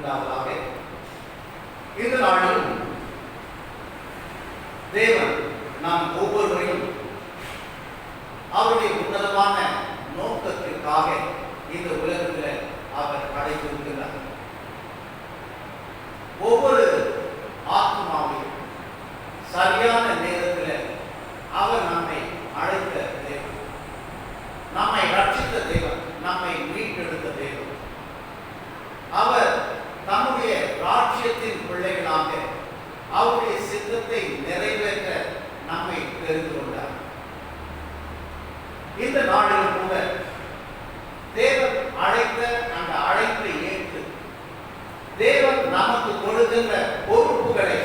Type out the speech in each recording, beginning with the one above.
உண்டாவதாக. இந்த நாளில் தேவன் நாம் ஒவ்வொருவரையும் அவருடைய உன்னதமான நோக்கத்திற்காக இந்த உலகத்தில் அவர் படைத்திருக்கிறார். ஒவ்வொரு ஆத்மாவையும் சரியான நேரத்தில் அவர் நம்மை அழைத்த தேவன், நம்மை ரட்சித்த தேவன், நம்மை மீட்டெடுத்த தேவன். அவர் தம்முடைய ராஜ்யத்தின் பிள்ளைகளாக அவருடைய சித்தத்தை நிறைவேற்ற நம்மை தெரிந்து கொண்டார். இந்த நாளிலும் கூட தேவன் அழைத்த அந்த அழைப்பை ஏற்று தேவன் நமக்கு கொடுக்கின்ற பொறுப்புகளை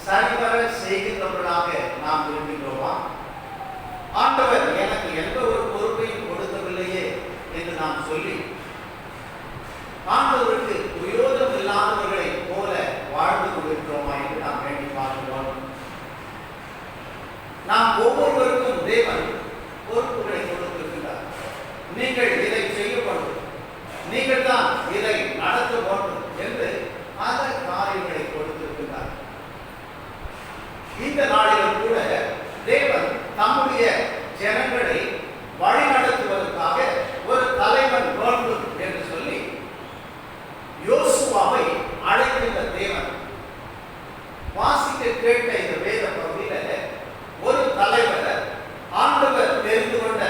சரிவர செய்கின்றவர்களாக நாம் விரும்புகிறோமா? ஆண்டவர் எனக்கு எந்த ஒரு பொறுப்பையும் கொடுக்கவில்லையே என்று நாம் சொல்லி ஆண்டவருக்கு பிரயோஜனம் இல்லாதவர்களை போல வாழ்ந்து கொண்டிருக்கிறோமா என்று நாம் வேண்டி பார்க்கிறோம். நாம் ஒவ்வொருவருக்கும் தேவன் பொறுப்புகளை கொடுத்திருக்கிறார். நீங்கள் இதை செய்ய வேண்டும், நீங்கள் தான் இதை நடத்த வேண்டும் என்று அந்த காரியங்களை கொடுத்திருக்கிறார். இந்த நாளிலும் கூட தேவன் தம்முடைய ஜனங்களை வழிநடத்துவதற்காக ஒரு தலைவன் வேண்டும் என்று சொல்லி யோசுவாவை அழைக்கின்ற தேவன். வாசிக்க கேட்ட இந்த வேத பகுதியில் ஒரு தலைவர், ஆண்டவர் தெரிந்து கொண்ட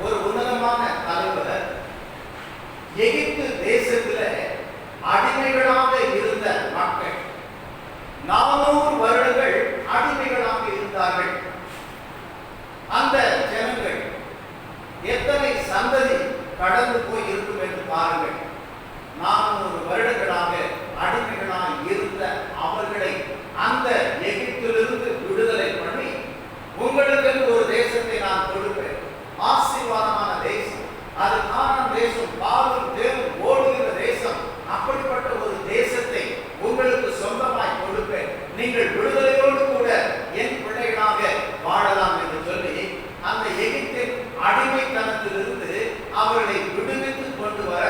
ஒரு உன்னதமான தலைவர், எகிப்து தேசத்தில் அடிமைகளாக இருந்த மக்கள் 400 வருடங்கள் அடிமைகளாக இருந்தார்கள். அந்த ஜனங்கள் எத்தனை சந்ததி கடந்து போய் இருக்கும் என்று பாருங்கள். 400 வருடங்களாக அடிமைகளாக இருந்த அவர்களை அந்த எகிப்திலிருந்து விடுதலை பண்ணி, உங்களுக்கு ஒரு தேசத்தை நான் கொடுப்பேன், ஆசீர்வாதமான தேசம், அது கானான் தேசம், பாலும் தேனும் ஓடுகிற தேசம், அப்படிப்பட்ட ஒரு தேசத்தை உங்களுக்கு சொந்தமாய் கொடுப்பேன், நீங்கள் விடுதலையோடு கூட என் பிள்ளைகளாக வாழலாம் என்று சொல்லி அந்த எகிப்தின் அடிமைத்தனத்திலிருந்து அவர்களை விடுவித்து கொண்டு வர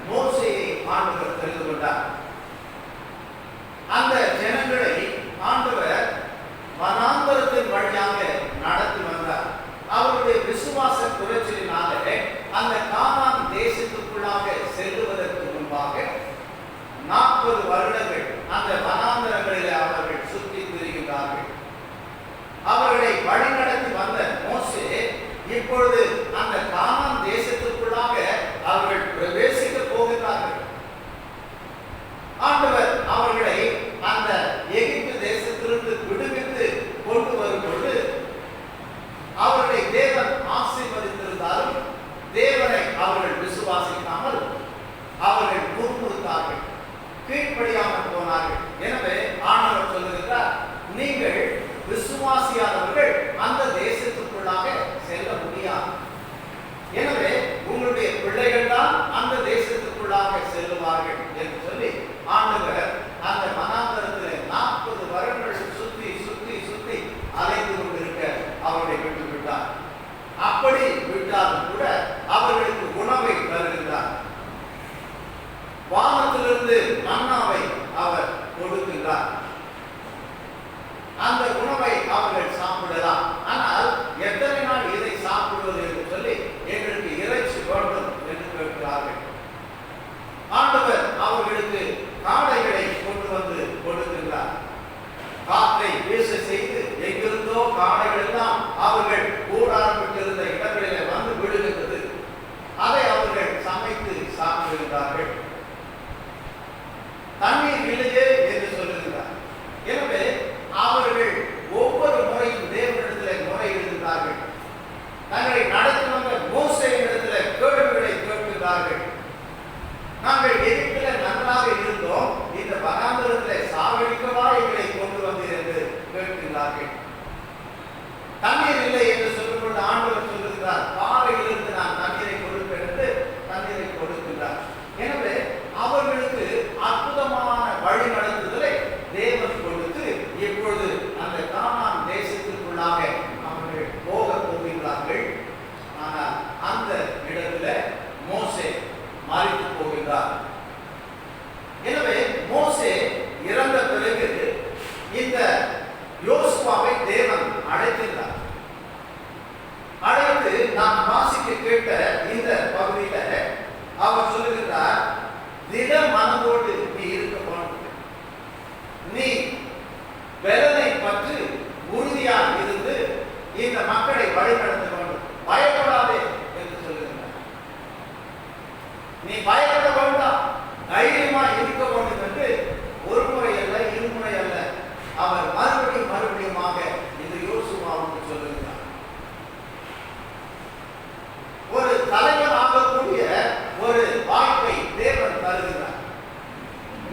மோசேயை ஆண்டவர் தெரிந்து கொண்டார். அந்த ஜனங்களை ஆண்டவர் வனாந்தரத்தின் வழியாக நடத்தி வந்தார். அவருடைய விசுவாச குறைச்சலினாலே அந்த கானான் தேசத்துக்குள்ளாக செல்லுவதற்கு முன்பாக 40 வருடங்கள் அந்த வனாந்தரங்களில் அவர்கள் சுற்றி திரிகிறார்கள். அவர்களை வழிநடத்தி வந்த மோசே இப்பொழுது அந்த கானான் தேசத்துக்குள்ளாக அவர்கள் பிரவேசிக்க போகிறார்கள். ஆண்டவர் அவர்களை அந்த எகிப்து தேசத்திலிருந்து விடுவித்து கொண்டு வரும்பொழுது அவர்களை தேவன் ஆசீர்வதித்திருந்தாலும் தேவனை அவர்கள் விசுவாசிக்காமல் அவர்கள் முறுமுறுத்தார்கள், கீழ்ப்படியாமல் போனார்கள். எனவே ஆண்டவர் சொல்லுகிறார், நீங்கள் விசுவாசியாதவர்கள் அந்த தேசத்துக்குள்ளாக செல்ல முடியாது. எனவே உங்களுடைய பிள்ளைகள் தான் அந்த தேசத்துக்குள்ளாக செல்லுவார்கள் என்று சொல்லி ஆண்டவர் அந்த வனாந்தரத்தில் 40 வருடங்கள் சுற்றி சுற்றி சுற்றி அலைந்து கொண்டிருக்க அவர்களை விட்டு விட்டார். அப்படி விட்டாலும் கூட அவர்களுக்கு உணவை தருகின்றார். வானத்திலிருந்து மன்னாவை அவர் கொடுக்கின்றார். அந்த உணவை அவர்கள் சாப்பிடலாம். ஆனால் எத்தனை நாள் இதை சாப்பிடுவது என்று சொல்லி எங்களுக்கு இறைச்சி வேண்டும் என்று கேட்கிறார்கள். ஆண்டவர் அவர்களுக்கு காடைகளை கொண்டு வந்து கொடுக்கின்றார். காற்றை வீச செய்து எங்கிருந்தோ காடைகள் எல்லாம் அவர்கள் கூடாரப்பட்டிருந்த இடங்களிலே வந்து விடுகின்றது. அதை அவர்கள் சமைத்து சாப்பிடுகிறார்கள். தண்ணீர் இல்லையே என்று சொல்லுகிறார். எனவே அவர்கள் ஒவ்வொரு முறையும் தேவனிடத்தில் முறையிடுகிறார்கள். தங்களை நடத்தி வந்த மோசேயிடத்தில் கேள்விகளை கேட்கிறார்கள். நாங்கள் எகிப்தில் நன்றாக இருந்தோம், இந்த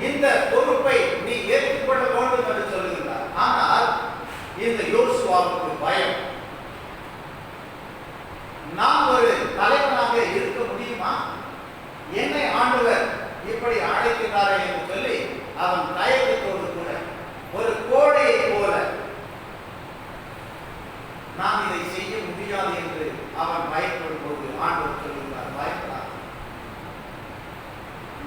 இந்த பொறுப்பை நீ ஏற்றுக்கொள்ள வேண்டும் என்று சொல்லுகிறார். ஆனால் இந்த யோசுவாவுக்கு பயம். நான் ஒரு தலைவனாக இருக்க முடியுமா? என்னை ஆண்டவர் இப்படி அழைக்கிறாரே என்று சொல்லி அவன் தயக்கத்தோடு கூட ஒரு கோடையை போல நான் இதை செய்ய முடியாது என்று அவன் பயப்படும் போது ஆண்டவர் சொல்லுகிறார், பயப்படாத,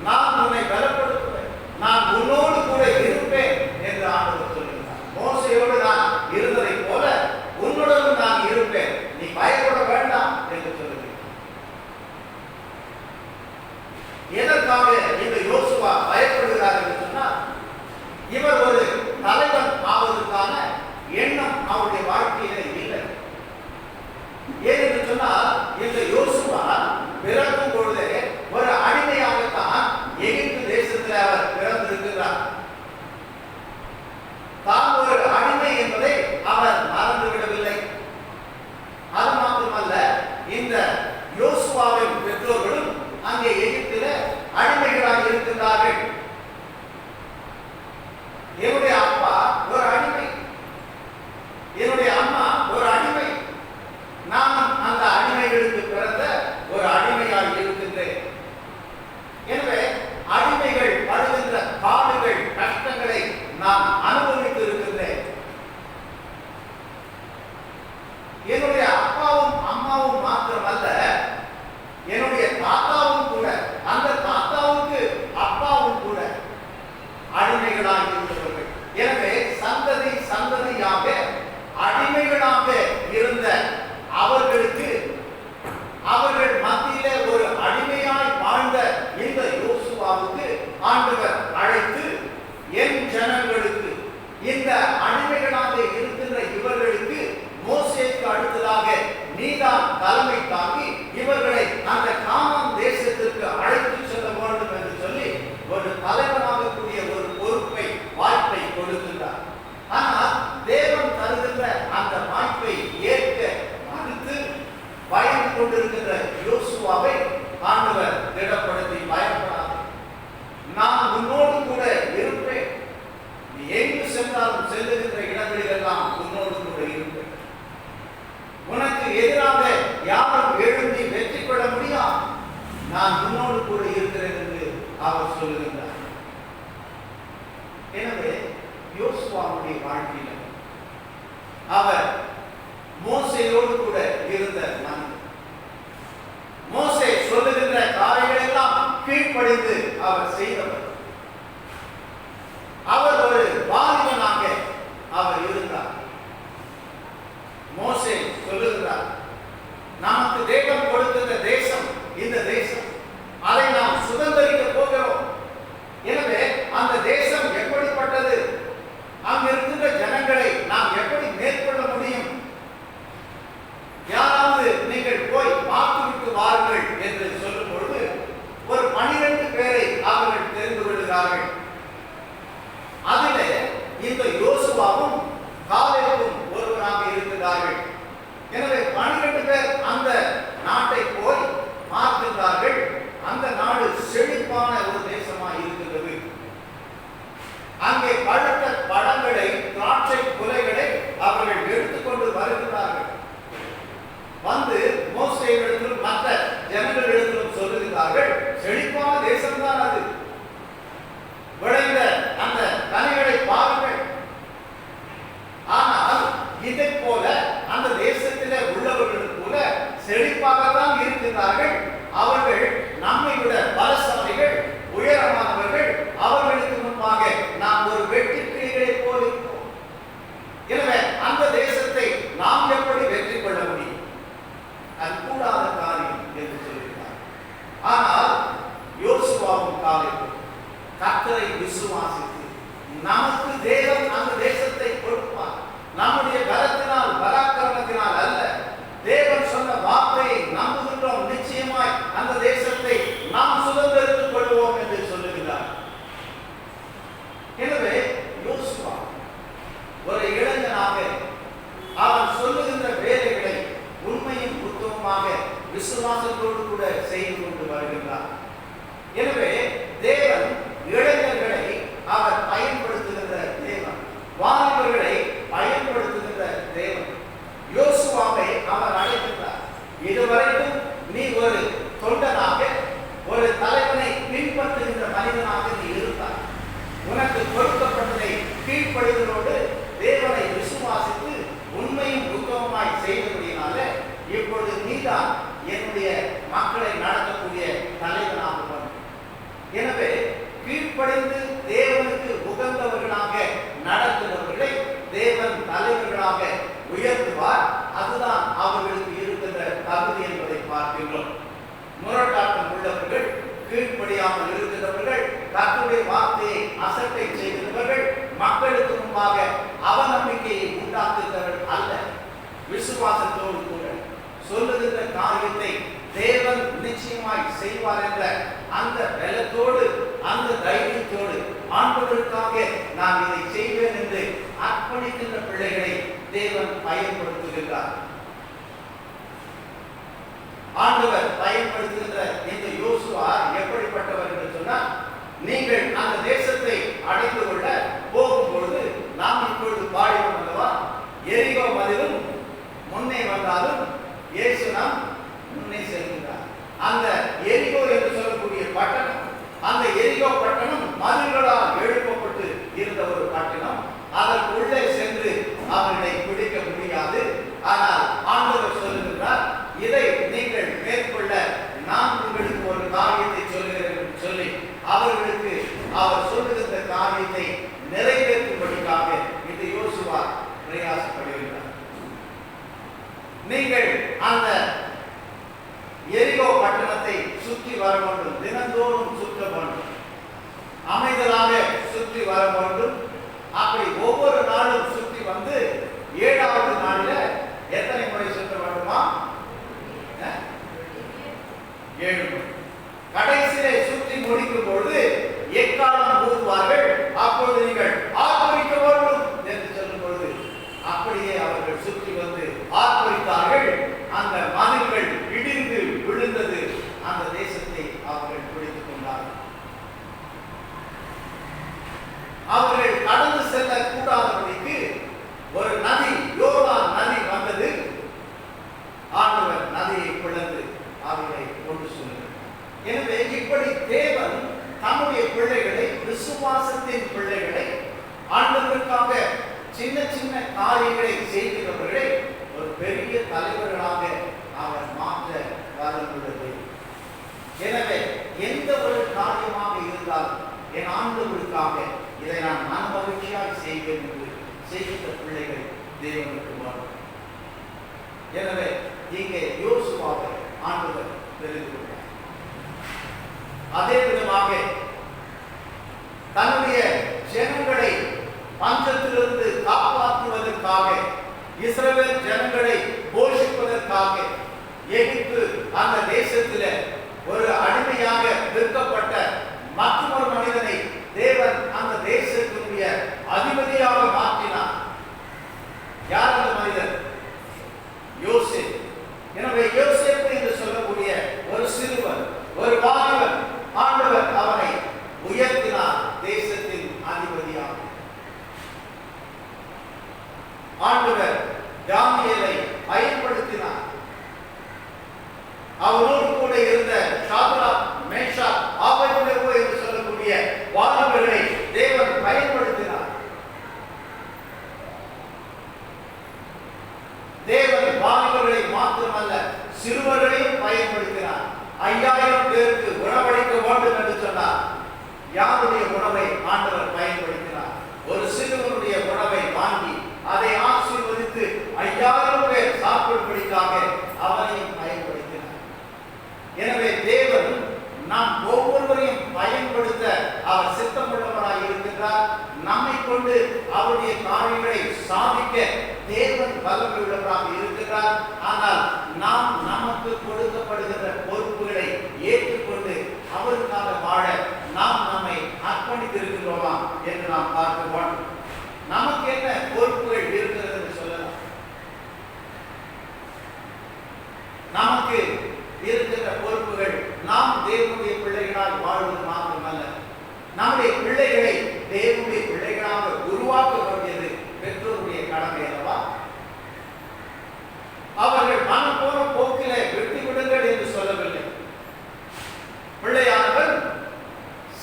நான் உன்னை பலப்படுத்துவேன், நான் உன்னோடு கூட இருப்பேன் என்று ஆண்டவர் சொல்லுகிறார். மோசையோடு நான் இருந்ததை போல உன்னுடன் நான் இருப்பேன், நீ பயப்பட வேண்டாம் என்று சொல்லுகிறார். எதற்காக இந்த யோசுவா பயப்படுகிறார் என்று சொன்னால், இவர் ஒரு தலைவன் ஆவதற்கான எண்ணம் அவருடைய வாழ்க்கையில இல்லை. ஏனென்று சொன்னால், இந்த யோசுவா பிறக்கும் பொழுதே ஒரு அடிமையாகத்தான் எகிப்து தேசத்தில் அவர் பிறந்திருக்கிறார். தான் ஒரு அடிமை என்பதை அவர் மறந்துவிடவில்லை. அது மாத்திரமல்ல, இந்த யோசுவாவின் பெற்றோர்களும் அங்கே எகிப்தில அடிமைகளாக இருக்கின்றார்கள். என்னுடைய அப்பா ஒரு அடிமை, என்னுடைய அம்மா ஒரு அடிமை, நான் அந்த அடிமைகளுக்கு பிறந்த ஒரு அடிமையாக இருக்கின்றேன். எனவே அடிமைகள் படுகின்ற பாடுகள், கஷ்டங்களை நான் அனுபவித்து இருக்கின்றேன். என்னுடைய அப்பாவும் அம்மாவும் மாத்திரமல்ல, என்னுடைய தாத்தாவும் கூட, அந்த தாத்தாவுக்கு அப்பாவும் கூட அடிமைகளாக இருந்தவர்கள். எனவே சந்ததி சந்ததியாக அடிமைகளாக இருந்த அவர்களுக்கு, அவர்கள் மத்தியிலே ஒரு அடிமையாய் வாழ்ந்த இந்த யோசுவாவுக்கு ஆண்டவர் அழைத்து, என் ஜனங்களுக்கு, இந்த அடிமைகளாக இருக்கின்ற இவர்களுக்கு மோசேக்கு அடுத்ததாக நீதான் தலைமை தாங்கி இவர்களை அந்த கானான் தேசத்திற்கு அழைத்து செல்ல வேண்டும் என்று சொல்லி ஒரு தலைவனாக கூடிய ஒரு பொறுப்பை, வாய்ப்பை கொடுக்கின்றார். ஆனால் தேவன் தருகின்ற அந்த வாய்ப்பை ஏற்க மறுத்து பயந்து கொண்டிருக்கின்ற யோசுவாவை ஆண்டவர் திடப்படுத்தி, பயப்படாது, நான் உன்னோடு கூட இருப்பேன், நீ எங்கு சென்றாலும் செல்லுகின்ற இடங்களிலெல்லாம் உன்னோடு கூட இருப்பேன், உனக்கு எதிராக யாரும் எழுந்தி வெற்றி கொள்ள முடியாது, நான் உன்னோடு கூட இருக்கிறேன் என்று அவர் சொல்லுகின்றார். எனவே யோசுவாவுடைய வாழ்க்கையில் அவர் மோசேயோடு கூட இருந்த மனிதன். மோசே சொல்லுகின்ற காரியங்கள் எல்லாம் கீழ்ப்படிந்து அவர் செய்தவர். அவர் ஒரு வாலிபனாக அவர் இருந்தார். மோசே சொல்லுகிறார், நமக்கு தேவன் கொடுத்த தேசம் இந்த தேசம், அதை நாம் சுதந்திரிக்க போகிறோம். எனவே அந்த தேசம் எப்படிப்பட்டது, அங்கு இருக்கின்ற ஜனங்களை நாம் எப்படி மேற்கொள்ள முடியும், யாராவது நீங்கள் போய் பார்த்துவிட்டு வாருங்கள் என்று சொல்லும் பொழுது ஒரு 12 பேரை அவர்கள் தெரிந்து கொள்கிறார்கள். அதிலே இந்த யோசுவாவும் காலேபும் ஒருவராக இருக்கிறார்கள். எனவே 12 பேர் அந்த நாட்டை போய் பார்க்கின்றார்கள். அந்த நாடு செழிப்பான ஒரு தேசமாக இருக்கிறது. அங்கே பழுத்த பழங்களை, திராட்சை குலைகளை அவர்கள் எடுத்துக்கொண்டு வருகிறார்கள். வந்து மோசேயிடத்திலும் மற்ற ஜனங்களிடத்திலும் சொல்லுகிறார்கள், செழிப்பான தேசம்தான் அது, விளைந்த அந்த கனிகளை பாருங்கள். ஆனால் இதை போல அந்த தேசத்திலே உள்ளவர்கள் கூட செழிப்பாகத்தான் இருக்கிறார்கள். அவர்கள் நம்மை விட பலசாலிகள், உயரமானவர்கள், அவர்களுக்கு முன்பாக நாம் ஒரு வெட்டுக்கிளிகளை போல் இருப்போம். எனவே அந்த தேசத்தை நாம் எப்படி வெற்றி கொள்ள முடியும்? அது கூடாத காரியம் என்று சொல்லியிருக்கிறார். ஆனால் யோசுவாவும் காலேபும் கர்த்தரை விசுவாசித்து, நமக்கு தேவன் அந்த தேசத்தை கொடுப்பார், நம்முடைய பலத்தினால் பராக்கிரமத்தினால் அல்ல, தேவன் சொன்ன வார்த்தையை நம்புகின்றோம், நிச்சயமாய் அந்த தேசத்தை நாம் சுதந்திரித்துக் கொள்வோம் என்று சொல்லுகிறார். எனவே யோசுவா ஒரு இளைஞனாக அவன் சொல்லுகின்ற வேலைகளை உண்மையும் உத்தமமாக விசுவாசத்தோடு கூட செய்து கொண்டு வருகின்றார். எனவே தேவன் இளைஞர்களை கீழ்ப்படிந்து தேவனுக்கு உகந்தவர்களாக நடத்துகிறவர்களை தேவன் தலைவர்களாக உயர்த்துவார். அதுதான் அவர்களுக்கு இருக்கின்ற தகுதி என்பதை பார்க்கின்றோம். முரட்டாட்டம் உள்ளவர்கள், கீழ்ப்படியாமல் இருக்கிறவர்கள், கர்த்தருடைய வார்த்தையை அசட்டை செய்கிறவர்கள், மக்களுக்கு முன்பாக அவநம்பிக்கையை உண்டாக்குகிறவர்கள் அல்ல. விசுவாசத்தோடு கூட சொல்லுகின்ற காரியத்தை தேவன் நிச்சயமாய் செய்வார் என்ற அந்த பலத்தோடு, அந்த தைரியத்தோடு ஆண்டவருக்காக நான் இதை செய்வேன் என்று அர்ப்பணிக்கின்ற பிள்ளைகளை தேவன் பயன்படுத்துகின்றார். ஆண்டவர் பயன்படுத்துகின்ற இந்த யோசுவா எப்படிப்பட்டவர் என்று சொன்னால், நீங்கள் அந்த தேசத்தை அடைந்து கொள்ள போகும்பொழுது நாம் இப்பொழுது பாடினோம் அல்லவா, எரிகோ மதிலும் முன்னே வந்தாலும் இயேசு நாம் முன்னே செல்கின்றார். அந்த எரிகோ என்று சொல்லக்கூடிய பட்டணம், அந்த எரிகோ பட்டணம் மதில்களால் எழுப்பப்பட்டு இருந்த ஒரு பட்டணம். அதற்குள்ளே சென்று அவர்களை பிடிக்க முடியாது. ஆனால் ஆண்டவர் சொல்லுகின்றார், இதை நீங்கள் மேற்கொள்ள நான் உங்களுக்கு ஒரு காரியத்தை சொல்லுகிறேன் என்று சொல்லி அவர்களுக்கு அவர் சொல்லுகின்ற காரியத்தை நிறைவேற்றும்படிக்காக இந்த யோசுவா பிரயாசப்படுகிறார். நீங்கள் அந்த எரிகோ பட்டணத்தை சுற்றி வர வேண்டும், தினந்தோறும் சுற்ற வேண்டும், அமைதலாக சுற்றி வர வேண்டும். அப்படி ஒவ்வொரு நாளும் சுற்றி வந்து 7வது நாளில் எத்தனை முறை சுற்ற வேண்டுமா? 7 முறை. கடைசியிலே சுற்றி முடிக்கும் பொழுது எக்காலம் ஊதுவார்கள். அப்பொழுது நீங்கள் ஆர்ப்பரிக்க வேண்டும் என்று சொல்லும் பொழுது அப்படியே அவர்கள் சுற்றி வந்து ஆர்ப்பரித்தார்கள். அந்த மதில்கள் இடிந்து விழுந்தது. அந்த தேசத்தை அவர்கள் பிடித்துக் கொண்டார்கள். அவர்கள் கடந்து செல்ல கூடாதபடிக்கு ஒரு நதி, யோர்தான் நதி வந்தது. ஆண்டவர் நதியை பிளந்து அவர்களை கொண்டு செல்கிறார். எனவே இப்படி தேவன் தம்முடைய பிள்ளைகளை, விசுவாசத்தின் பிள்ளைகளை, ஆண்டவருக்காக சின்ன சின்ன காரியங்களை செய்கிறவர்களை ஒரு பெரிய தலைவர்களாக அவர் மாற்ற வளர்ந்துள்ளது. எனவே எந்த ஒரு காரியமாக இருந்தாலும் என் ஆண்டவருக்காக இதை நான் மனமகிழ்ச்சியாக செய்வேன் என்று செய்கின்ற பிள்ளைகள் தேவனுக்கு வரும். எனவே இங்கே யோசுவாவை ஆண்டவர் தெரிந்து கொண்டார். அதே விதமாக தன்னுடைய ஜனங்களை பஞ்சத்திலிருந்து காப்பாற்றுவதற்காக, இஸ்ரவேல் ஜனங்களை போஷிப்பதற்காக எகிப்து அந்த தேசத்தில் ஒரு அடிமையாக விற்கப்பட்ட மற்றொரு மனிதனை தேவன் அந்த தேசத்தினுடைய அதிபதியாக மாற்றினார். யார் அந்த மனிதன்? யோசேப்பு. எனவே யோசேப்பு என்று சொல்லக்கூடிய ஒரு சிறுவன், ஒரு வாலிபன், ஆண்டவர் அவனை உயர்த்தினார் தேசத்தின் அதிபதியாக. ஆண்டவர் தானியேலை பயன்படுத்தினார். அவரோடு கூட இருந்த சாத்ராக், மேஷாக், ஆபேத்நேகோ என்று சொல்லக்கூடிய வாலிபர்களை தேவன் பயன்படுத்தினார். தேவன் வாலிபர்களை மாத்திரமல்ல, சிறுவர்களையும் பயன்படுத்தினார். 5000 பேருக்கு உணவளிக்க வேண்டும் என்று சொன்னார். யாருடைய உணவை ஆண்டவர் பயன்படுத்தினார்? ஒரு சிறுவனுடைய உணவை வாங்கி அதை ஆசீர்வதித்து 5000 பேர் சாப்பிடும்படிக்காக அவரையும் பயன்படுத்தினார். எனவே தேவன் நாம் ஒவ்வொருவரையும் பயன்படுத்த அவர் சித்தமுள்ளவராய் இருக்கின்றார். நம்மை கொண்டு அவருடைய காரியங்களை சாதிக்க தேவன் வல்லமை உள்ளவராக இருக்கிறார். ஆனால் நாம் நமக்கு கொடுக்கப்படுகின்ற பொறுப்புகளை ஏற்றுக்கொண்டு அவருக்காக வாழ நாம் நம்மை அர்ப்பணித்திருக்கிறோமா என்று நாம் பார்க்க வேண்டும். நமக்கு என்ன பொறுப்புகள் இருக்கிறது என்று சொல்லலாம். நமக்கு இருக்கின்ற பொறுப்புகள் நாம் தேவனுடைய பிள்ளைகளால் வாழ்வது மாத்திரமல்ல, நம்முடைய பிள்ளைகளை தேவனுடைய பிள்ளைகளாக உருவாக்க வேண்டியது பெற்றோருடைய கடமை அல்லவா? அவர்கள் மனம் போன போக்கிலே வெட்டி விடுங்கள் என்று சொல்லவில்லை. பிள்ளையானவன்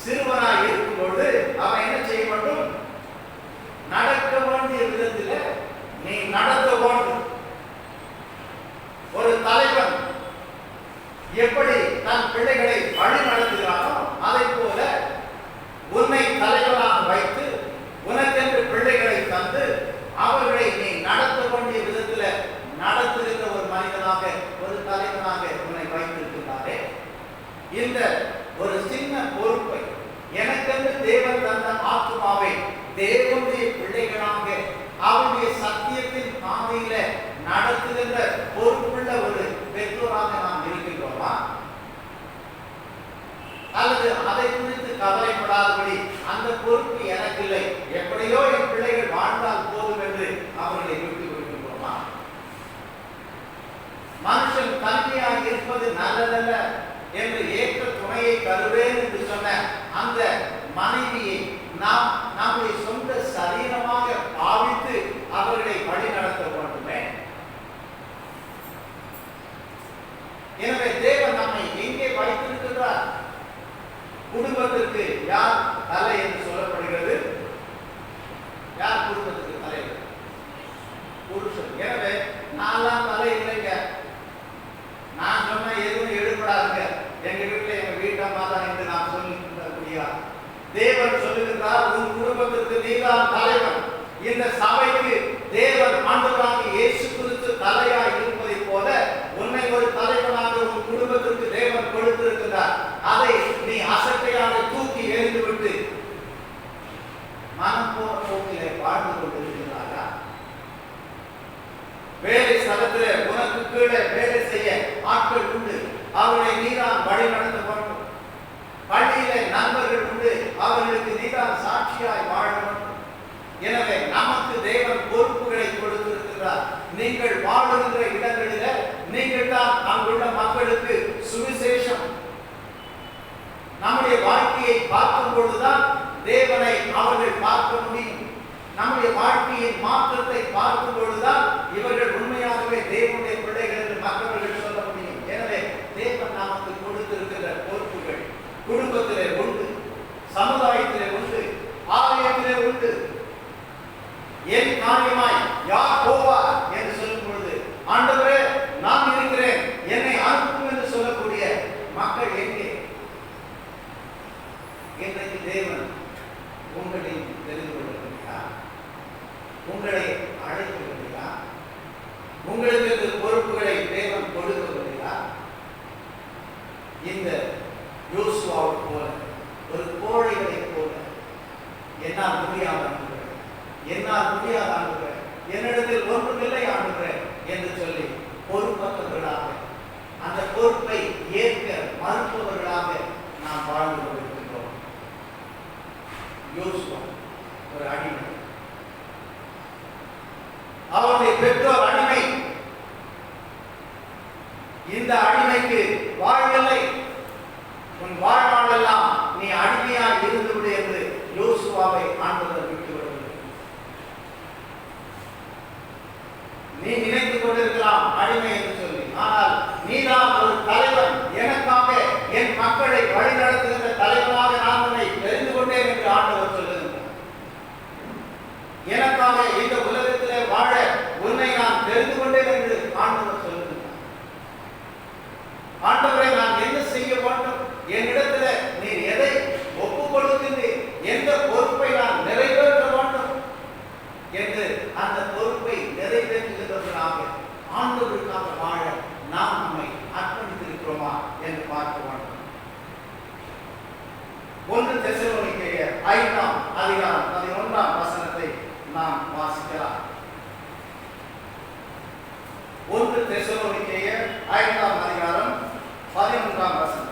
சிறுவனாய் இருக்கும்போது அவன் என்ன செய்ய வேண்டும்? நடக்க வேண்டிய விதத்தில் நீ நடத்த வேண்டும். ஒரு தலைவன் எப்படி தன் பிள்ளைகளை வழி நடத்துகிறானோ அதை போல தேவன் தந்த ஆத்துமாவை தேவனுடைய பிள்ளைகளாக அவருடைய சத்தியத்தின் பாதையில நடத்துகின்ற பொறுப்புள்ள ஒரு பெற்றோராக நாம் இருக்கின்றோமா? அல்லது அதை குறித்து கவலைப்படாதபடி அந்த பொறுப்பு எனக்கு இல்லை, எப்படியோ என் பிள்ளைகள் வாழ்ந்தால் போதும் என்று அவர்களை விட்டு விடுகின்றோமா? மனுஷன் கல்வியாக இருப்பது நல்லதல்ல என்று ஏற்ற துணையை தருவேன் என்று சொன்ன அந்த மனைவியை நாம் நம்முடைய சொந்த சரீரமாக பாவித்து அவர்களை வழி நடத்த வேண்டுமே. எனவே தேவன் நம்மை எங்கே வைத்திருக்கிறார்? குடும்பத்திற்கு யார் தலை என்று சொல்லப்படுகிறது? யார் குடும்பத்துக்கு தலைவர்? புருஷன். எனவே நான்லாம் தலை இல்லைங்க, நான் சொன்ன எதுவும் எடுபடாதுங்க, எங்க வீட்டுல எங்க வீட்டம்மா தான் என்று நான் சொல்லியா? தேவன் சொல்லுகிறார், உன் குடும்பத்திற்கு நீதான் தலைவன். இந்த சபைக்கு தேவன் ஆண்டவராகிய இயேசு கிறிஸ்து தலையாய் இருப்பதை போல உன்னை ஒரு தலைவனாக உன் குடும்பத்திற்கு தேவன் கொடுத்திருக்கிறார். அதை நீ அசட்டையாக தூக்கி எறிந்துவிட்டு மனம் போன போக்கிலே வாழ்ந்து கொண்டிருக்கிறாரா? வேலை ஸ்தலத்திலே உனக்கு கீழே வேலை செய்ய ஆட்கள் உண்டு, அவர்களை நீதான் வழி நடத்த வேண்டும். பள்ளியிலே நண்பர்கள் உண்டு, அவர்களுக்கு நீதான் சாட்சியாய் வாழ வேண்டும். எனவே நமக்கு தேவன் பொறுப்புகளை கொடுத்திருக்கிறார். நீங்கள் வாழுகின்ற இடங்களில நீங்கள் தான் அங்குள்ள மக்களுக்கு சுவிசேஷம். நம்முடைய வாழ்க்கையை பார்க்கும் பொழுதுதான் தேவனை அவர்கள் பார்க்க முடியும். நம்முடைய வாழ்க்கையின் மாற்றத்தை பார்க்கும் பொழுதுதான் இவர்கள் உண்மையாகவே தேவனுடைய பிள்ளைகள் என்று மற்றவர்கள் சொல்ல முடியும். எனவே தேவன் நமக்கு கொடுத்திருக்கிற பொறுப்புகள் குடும்பத்திலே உண்டு, சமுதாயத்திலே உண்டு, ஆலயத்திலே உண்டு. என் காரியமாய் யார் போவார் என்று சொல்லும் பொழுது, ஆண்டவரே நான் இருக்கிறேன், என்னை அனுப்பும் என்று சொல்லக்கூடிய மக்கள் எங்கே? இன்றைக்கு தேவன் உங்களை தெரிந்து கொள்ளவில்லையா? உங்களை அழைக்கவில்லையா? உங்களுக்கு பொறுப்புகளை தேவன் கொடுக்கவில்லையா? இந்த யோசுவாவை போல ஒரு கோழைகளை போல என்னால் முடியாத ஆண்டுகிறேன், என்னால் முடியாத ஆண்டுகிறேன், என்னிடத்தில் ஒன்றுமில்லை ஆண்டுகிறேன் என்று சொல்லி பொறுப்பற்றவர்களாக அந்த பொறுப்பை ஏற்க மறுப்பவர்களாக நாம் வாழ்ந்து கொண்டிருக்கின்றோம். யோசுவா ஒரு அடிமை, அவருடைய பெற்றோர் அடிமை. இந்த அடிமைக்கு வாழ்வில்லை, உன் வாழ்நாளெல்லாம் நீ அடிமையாக இருந்துவிடு என்று யோசுவாவை ஆண்டவர் விட்டு விடுவது. நீ நினைத்துக் கொண்டிருக்கலாம் அடிமை என்று சொல்லி, ஆனால் நீதான் ஒரு தலைவன், எனக்காக என் மக்களை வழி நடத்துகின்ற தலைவனாக நான் உன்னை தெரிந்து கொண்டேன் என்று ஆண்டவர் சொல்லுகின்றார். எனக்காக இந்த உலகத்திலே வாழ உன்னை நான் தெரிந்து கொண்டேன் என்று ஆண்டவர் சொல்லுகின்றார். ஆண்டவரை நான் என்ன செய்ய வேண்டும்? என்னிடத்துல நீர் எதை ஒப்புக் கொடுக்கின்றீர்? எந்த பொறுப்பை நான் நிறைவேற்ற வேண்டும் என்று அந்த பொறுப்பை நிறைவேற்றுகிறவர்களாக ஆண்டவருக்காக வாழ நாம் நம்மை அர்ப்பணித்திருக்கிறோமா என்று பார்க்க வேண்டும். 1 தெசலோனிக்கேயர் 5ஆம் அதிகாரம் 11ஆம் வசனத்தை நாம் வாசிக்கலாம். 1 தெசலோனிக்கேயர் 5ஆம் அதிகாரம் 11ஆம் வசனம்.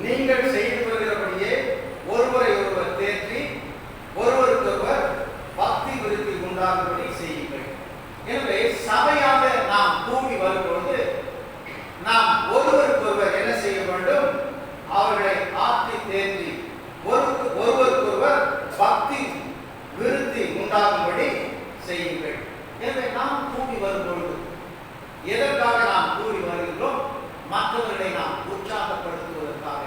நீங்கள் செய்து வருகிறபடியே ஒருவரை ஒருவர் தேற்றி ஒருவருக்கொருவர் பக்தி விருத்தி உண்டாகும்படி செய்யுங்கள். எனவே சபையாக நாம் கூடி வரும்பொழுது நாம் ஒருவருக்கொருவர் என்ன செய்ய வேண்டும்? அவர்களை ஆற்றி தேற்றி ஒருவருக்கொருவர் பக்தி விருத்தி உண்டாகும்படி செய்யுங்கள். எனவே நாம் கூடி மற்றவர்களை நாம் உற்சாகப்படுத்துவதற்காக,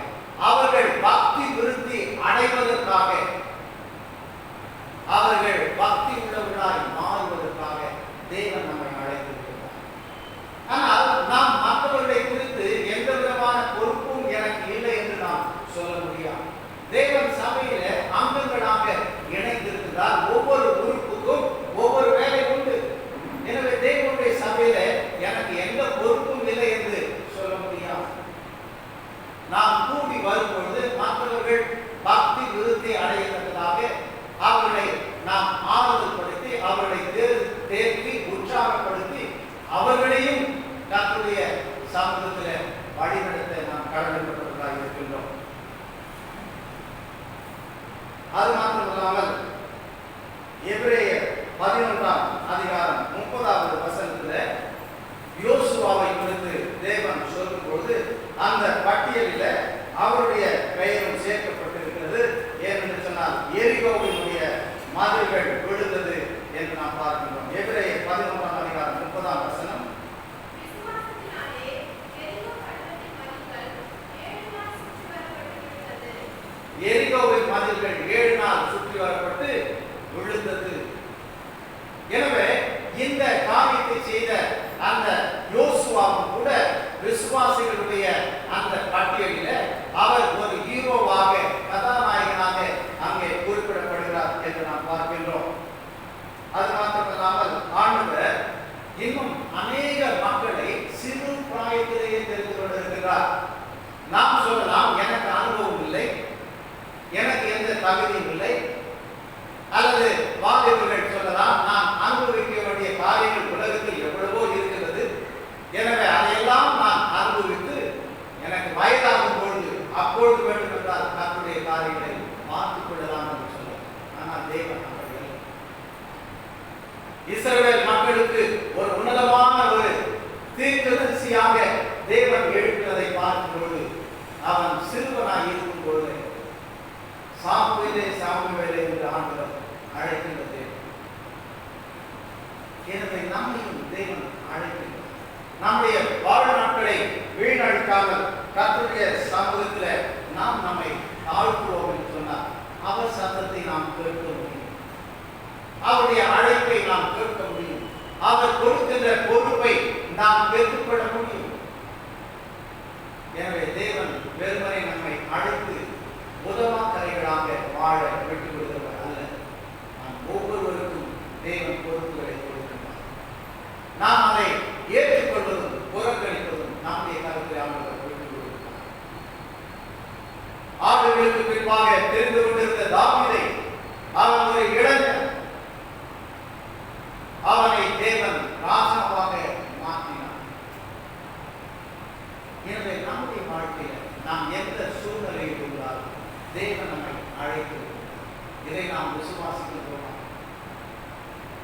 அவர்கள் பக்தி விருத்தி அடைவதற்காக, அவர்கள் பக்தி உள்ளவர்களாய் மாறுவதற்காக தேவன் நம்மை அழைத்திருக்கிறார். ஆனால் நாம் மற்றவர்களை குறித்து எந்த விதமான பொறுப்பும் எனக்கு இல்லை என்று நாம் சொல்ல முடியாது. தேவன் சபையில அங்கங்களாக இணைந்திருக்கிறார். ஒவ்வொரு உறுப்புக்கும் ஒவ்வொரு வேலை உண்டு. எனவே தேவனுடைய சபையில எனக்கு எந்த பொறுப்பும் இல்லை என்று சொல்ல முடியாது. நாம் கூடி வரும்பொழுது மற்றவர்கள் பக்தி விருத்தி அடையத்தக்கதாக அவர்களை நாம் ஆறுதல் படுத்தி, அவர்களை தேர்த்தி உற்சாகப்படுத்தி, அவர்களையும் கர்த்தருடைய சமூகத்தில் வழிநடத்த நாம் கடமைப்பட்டவர்களாக இருக்கின்றோம். அது மாத்திரமல்லாமல் எபிரேயர் 11ஆம் அதிகாரம் 30வது வசனத்தில் யோசுவாவை குறித்து தேவன் சொல்லும் பொழுது அந்த பட்டியலில் அவருடைய பெயரும் சேர்க்கப்பட்டிருக்கிறது. ஏனென்று சொன்னால் எரிகோவினுடைய மதில்கள் விழுந்தது என்று நாம் பார்க்கின்றோம். எபிரேயர் 11ஆம் அதிகாரம் 30ஆம் வசனம், எரிகோவின் மதில்கள் 7 நாள் சுற்றி வரப்பட்டு விழுந்தது. எனவே இந்த காரியத்தை செய்த அந்த யோசுவாவும் கூட விசுவாசிகளுடைய அந்த பட்டியலில் அவர் ஒரு ஹீரோவாக, கதாநாயகனாக அங்கே குறிப்பிடப்படுகிறார் என்று நாம் பார்க்கின்றோம். அது மாத்திரமல்லாமல் ஆண்டவர் இன்னும் அநேக மக்களை சிறு பிராயத்திலேயே தெரிந்து கொண்டிருக்கிறார். நாம் சொல்லலாம், எனக்கு அனுபவம் இல்லை, எனக்கு எந்த தகுதியும் இல்லை, அல்லது வாலிபர்கள் சொல்லலாம், நான் அனுபவிக்க வேண்டிய காரியங்கள் உலகத்தில் எவ்வளவோ இருக்கிறது, எனவே அதையெல்லாம் நான் அனுபவித்து எனக்கு வயதாகும் பொழுது அப்பொழுது வேண்டும் என்றால் தன்னுடைய காரியங்களை மாற்றிக் கொள்ளலாம் என்று சொல்ல. ஆனால் தேவன் இஸ்ரவேல் மக்களுக்கு ஒரு உன்னதமான ஒரு தீர்க்கதரிசியாக தேவன் எழுப்பினதை பார்க்கும் பொழுது அவன் சிறுவனாய் இருக்கும் பொழுது சாமுவேலே சாமுவேலே என்று ஆண்டவர் அழைக்கின்ற தேவன். எனவே நம்மையும் தேவன் அழைக்கின்றார். நம்முடைய வாழ்நாட்களை வீணடிக்காமல் கர்த்தருடைய சமூகத்தில் நாம் நம்மை தாழ்த்துவோம் என்று சொன்னார். அவர் சத்தத்தை நாம் கேட்க முடியும், அவருடைய அழைப்பை நாம் கேட்க முடியும், அவர் கொடுக்கின்ற பொறுப்பை நாம் பெற்றுக்கொள்ள முடியும். எனவே தேவன் வெறுமனை நம்மை அழைத்து உதவாக்கரைகளாக வாழ விட்டுக் கொடுக்கிறவர் அல்ல. நாம் ஒவ்வொருவருக்கும் தேவன் பொறுப்புகளை கொடுக்கின்றார். நாம் அதை ஏற்றுக்கொள்வதும் புறக்கணிப்பதும் நம்முடைய கருத்தில் அவர் விட்டுக் கொடுக்கிறார். ஆண்டுகளுக்கு பின்பாக தெரிந்து கொண்டிருந்த தாவீதை அவன் ஒரு இளைஞன், அவனை தேவன் ராஜாவாக மாற்றினார். எனவே நம்முடைய வாழ்க்கையில் நாம் எந்த சூழ்நிலையில் இருந்தாலும் தேவன் நம்மை அழைத்திருக்கிறார். இதை நாம் விசுவாசிக்கின்றோம்.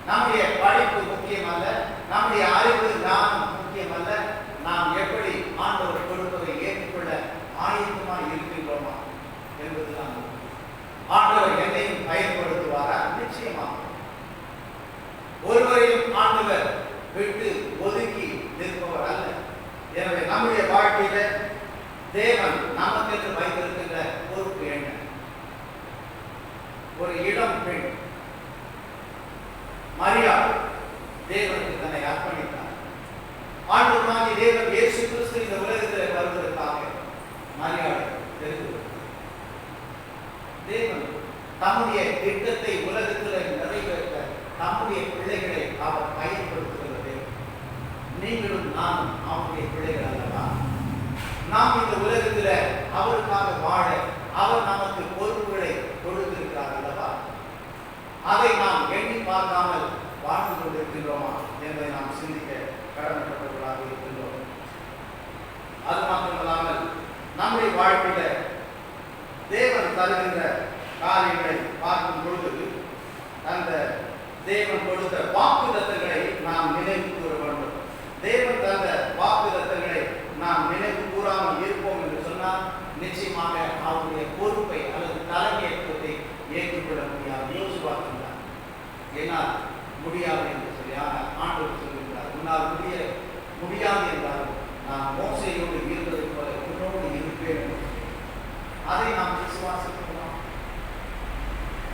நம்முடைய படிப்பு முக்கியமல்ல, நம்முடைய அறிவு ஞானம் முக்கியமல்ல, நாம் எப்படி ஆண்டவர் கொடுப்பதை ஏற்றுக்கொள்ள ஆயத்தமாக இருக்கின்றோமா என்பதுதான். ஆண்டவர் என்னையும் பயன்படுத்துவாரா? நிச்சயமாக. ஒருவரையும் ஆண்டவர் விட்டு ஒதுக்கி நிற்பவர் அல்ல. எனவே நம்முடைய வாழ்க்கையில தேவன் நமக்கு வைத்திருக்கின்ற பொறுப்பு என்ன? ஒரு இளம் பெண் மரியாள் தேவனுக்கு தன்னை அர்ப்பணித்தார். ஆண்டவராகிய தேவன் இயேசு கிறிஸ்து இந்த உலகத்தில் வருவதற்காக மரியாள் தெரிந்து தேவன் தம்முடைய திட்டத்தை உலகத்தில் நிறைவேற்ற நம்முடைய பிள்ளைகளை அவர் பயன்படுத்துகிறது. நீங்களும் நானும் அவருடைய பிள்ளைகள் அல்லவா? நாம் இந்த உலகத்தில் அவருக்காக வாழ அவர் நமக்கு பொறுப்புகளை கொடுத்திருக்கிறார் அல்லவா? அதை நாம் எண்ணி பார்க்காமல் வாழ்ந்து கொண்டிருக்கின்றோமா என்பதை நாம் சிந்திக்க கடமைப்பட்டவர்களாக இருக்கின்றோம். அது மாத்திரமல்லாமல் நம்முடைய வாழ்க்கையில தேவன் தருகின்ற காரியங்களை பார்க்கும் பொழுது அந்த தேவன் கொடுத்த வாக்குத்தத்தங்களை நாம் நினைவு கூற வேண்டும். தேவன் தந்த வாக்குத்தத்தங்களை நாம் நினைவு கூறாமல் இருப்போம் என்று சொன்னால் நிச்சயமாக அவருடைய பொறுப்பை அல்லது தலைமையேற்றத்தை ஏற்றுக்கொள்ள முடியாது. யோசுவா சொன்னார், என்னால் முடியாது என்று சொல்லி. ஆனால் ஆண்டவர் சொல்லுகிறார், உன்னால் முடியாது என்றாலும் நான் மோசையோடு அதை நாம் விசுவாசிக்கிறோம்.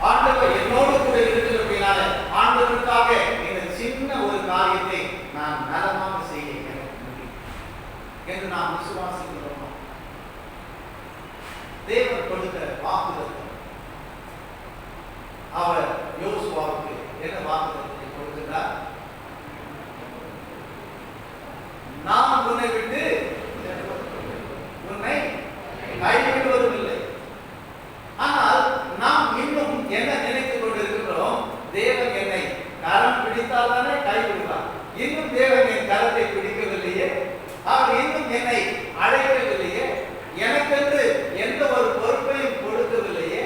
ஆண்டவர் என்னோடு கூட இருக்கிறபடினால ஆண்டவருக்காக இந்த சின்ன ஒரு காரியத்தை நான் நலமாக செய்ய எனக்கு முடியும் என்று நாம் விசுவாசிக்கிறோம். தேவன் கொடுத்த வாக்குறுதி, அவர் யோசுவாவுக்கு என்ன வாக்குறுதியை கொடுக்கிறார்? நான் உன்னை விட்டு உன்னை கைவிடுவதும் இல்லை. ஆனால் நாம் இன்னும் என்ன நினைத்துக் கொண்டிருக்கிறோம்? தேவன் என்னை கரம் பிடித்தால் தானே கைவிடுவார். இன்னும் தேவன் என் கரத்தை பிடிக்கவில்லையே, அவர் இன்னும் என்னை அழைக்கவில்லையே, எனக்கென்று எந்த ஒரு பொறுப்பையும் கொடுக்கவில்லையே,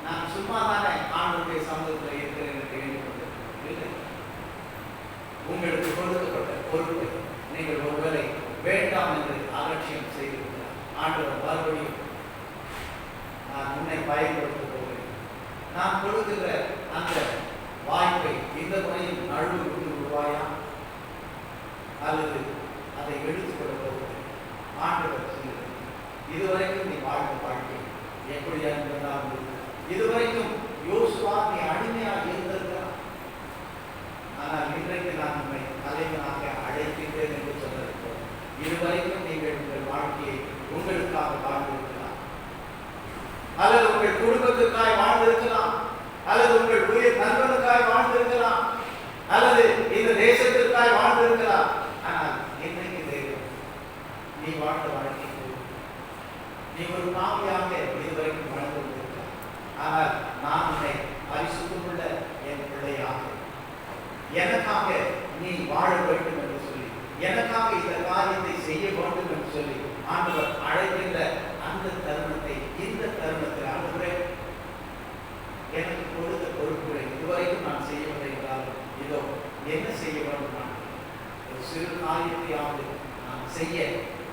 நான் சும்மா தானே ஆண்டவருடைய சமூகத்தில் இருக்கிறேன் என்று எண்ணிக்கொண்டிருக்கிறேன். உங்களுக்கு கொடுக்கப்பட்ட பொறுப்பை நீங்கள் ஒருவேளை வேண்டாம் என்று அலட்சியம் செய்திருக்கிறார். ஆண்டவர் மறுபடியும் நான் உன்னை பயன்படுத்த போகிறேன், நான் கொடுக்கிற அந்த வாய்ப்பை இந்த முறையும் நழுவு விட்டு விடுவாயா அல்லது அதை எடுத்துக்கொள்ள போகிறேன். ஆண்டவர் சொல்லுங்கள், இதுவரைக்கும் நீ வாழ்ந்த வாழ்க்கை எப்படியா இருந்தாலும் இதுவரைக்கும் யோசுவா நீ அடிமையாக இருந்திருக்கிறான். ஆனால் இன்றைக்கு நான் உண்மை தலைவனாக அழைக்கின்றேன் என்று சொல்லிருக்கிறோம். இதுவரைக்கும் நீங்கள் உங்கள் வாழ்க்கையை உங்களுக்காக வாழ்ந்திருக்கலாம், அல்லது உங்கள் குடும்பத்துக்காய் வாழ்ந்திருக்கலாம், அல்லது உங்கள் உயிர் நண்பனுக்காய் வாழ்ந்திருக்கலாம், அல்லது இந்த தேசத்திற்காய் வாழ்ந்திருக்கலாம். ஆனால் இன்றைக்கு தேவன் நீ வாழ்ந்த வாழ்க்கை நீ ஒரு பாவியாக இதுவரைக்கும் வாழ்ந்து கொண்டிருக்கிறார். ஆனால் நான் உன்னை பரிசுத்தமுள்ள என் பிள்ளையாக எனக்காக நீ வாழ வேண்டும் என்று சொல்லி, எனக்காக இந்த காரியத்தை செய்ய வேண்டும் என்று சொல்லி ஆண்டவர் அழைக்கின்ற அந்த தருணத்தை, இந்த தருணத்தில் ஆண்டவரே எனக்கு கொடுத்த பொறுப்புகளை இதுவரைக்கும் நான் செய்யவில்லை என்றாலும் இதோ என்ன செய்ய வேண்டும்? நான் ஒரு சிறு காரியத்தையாவது நான் செய்ய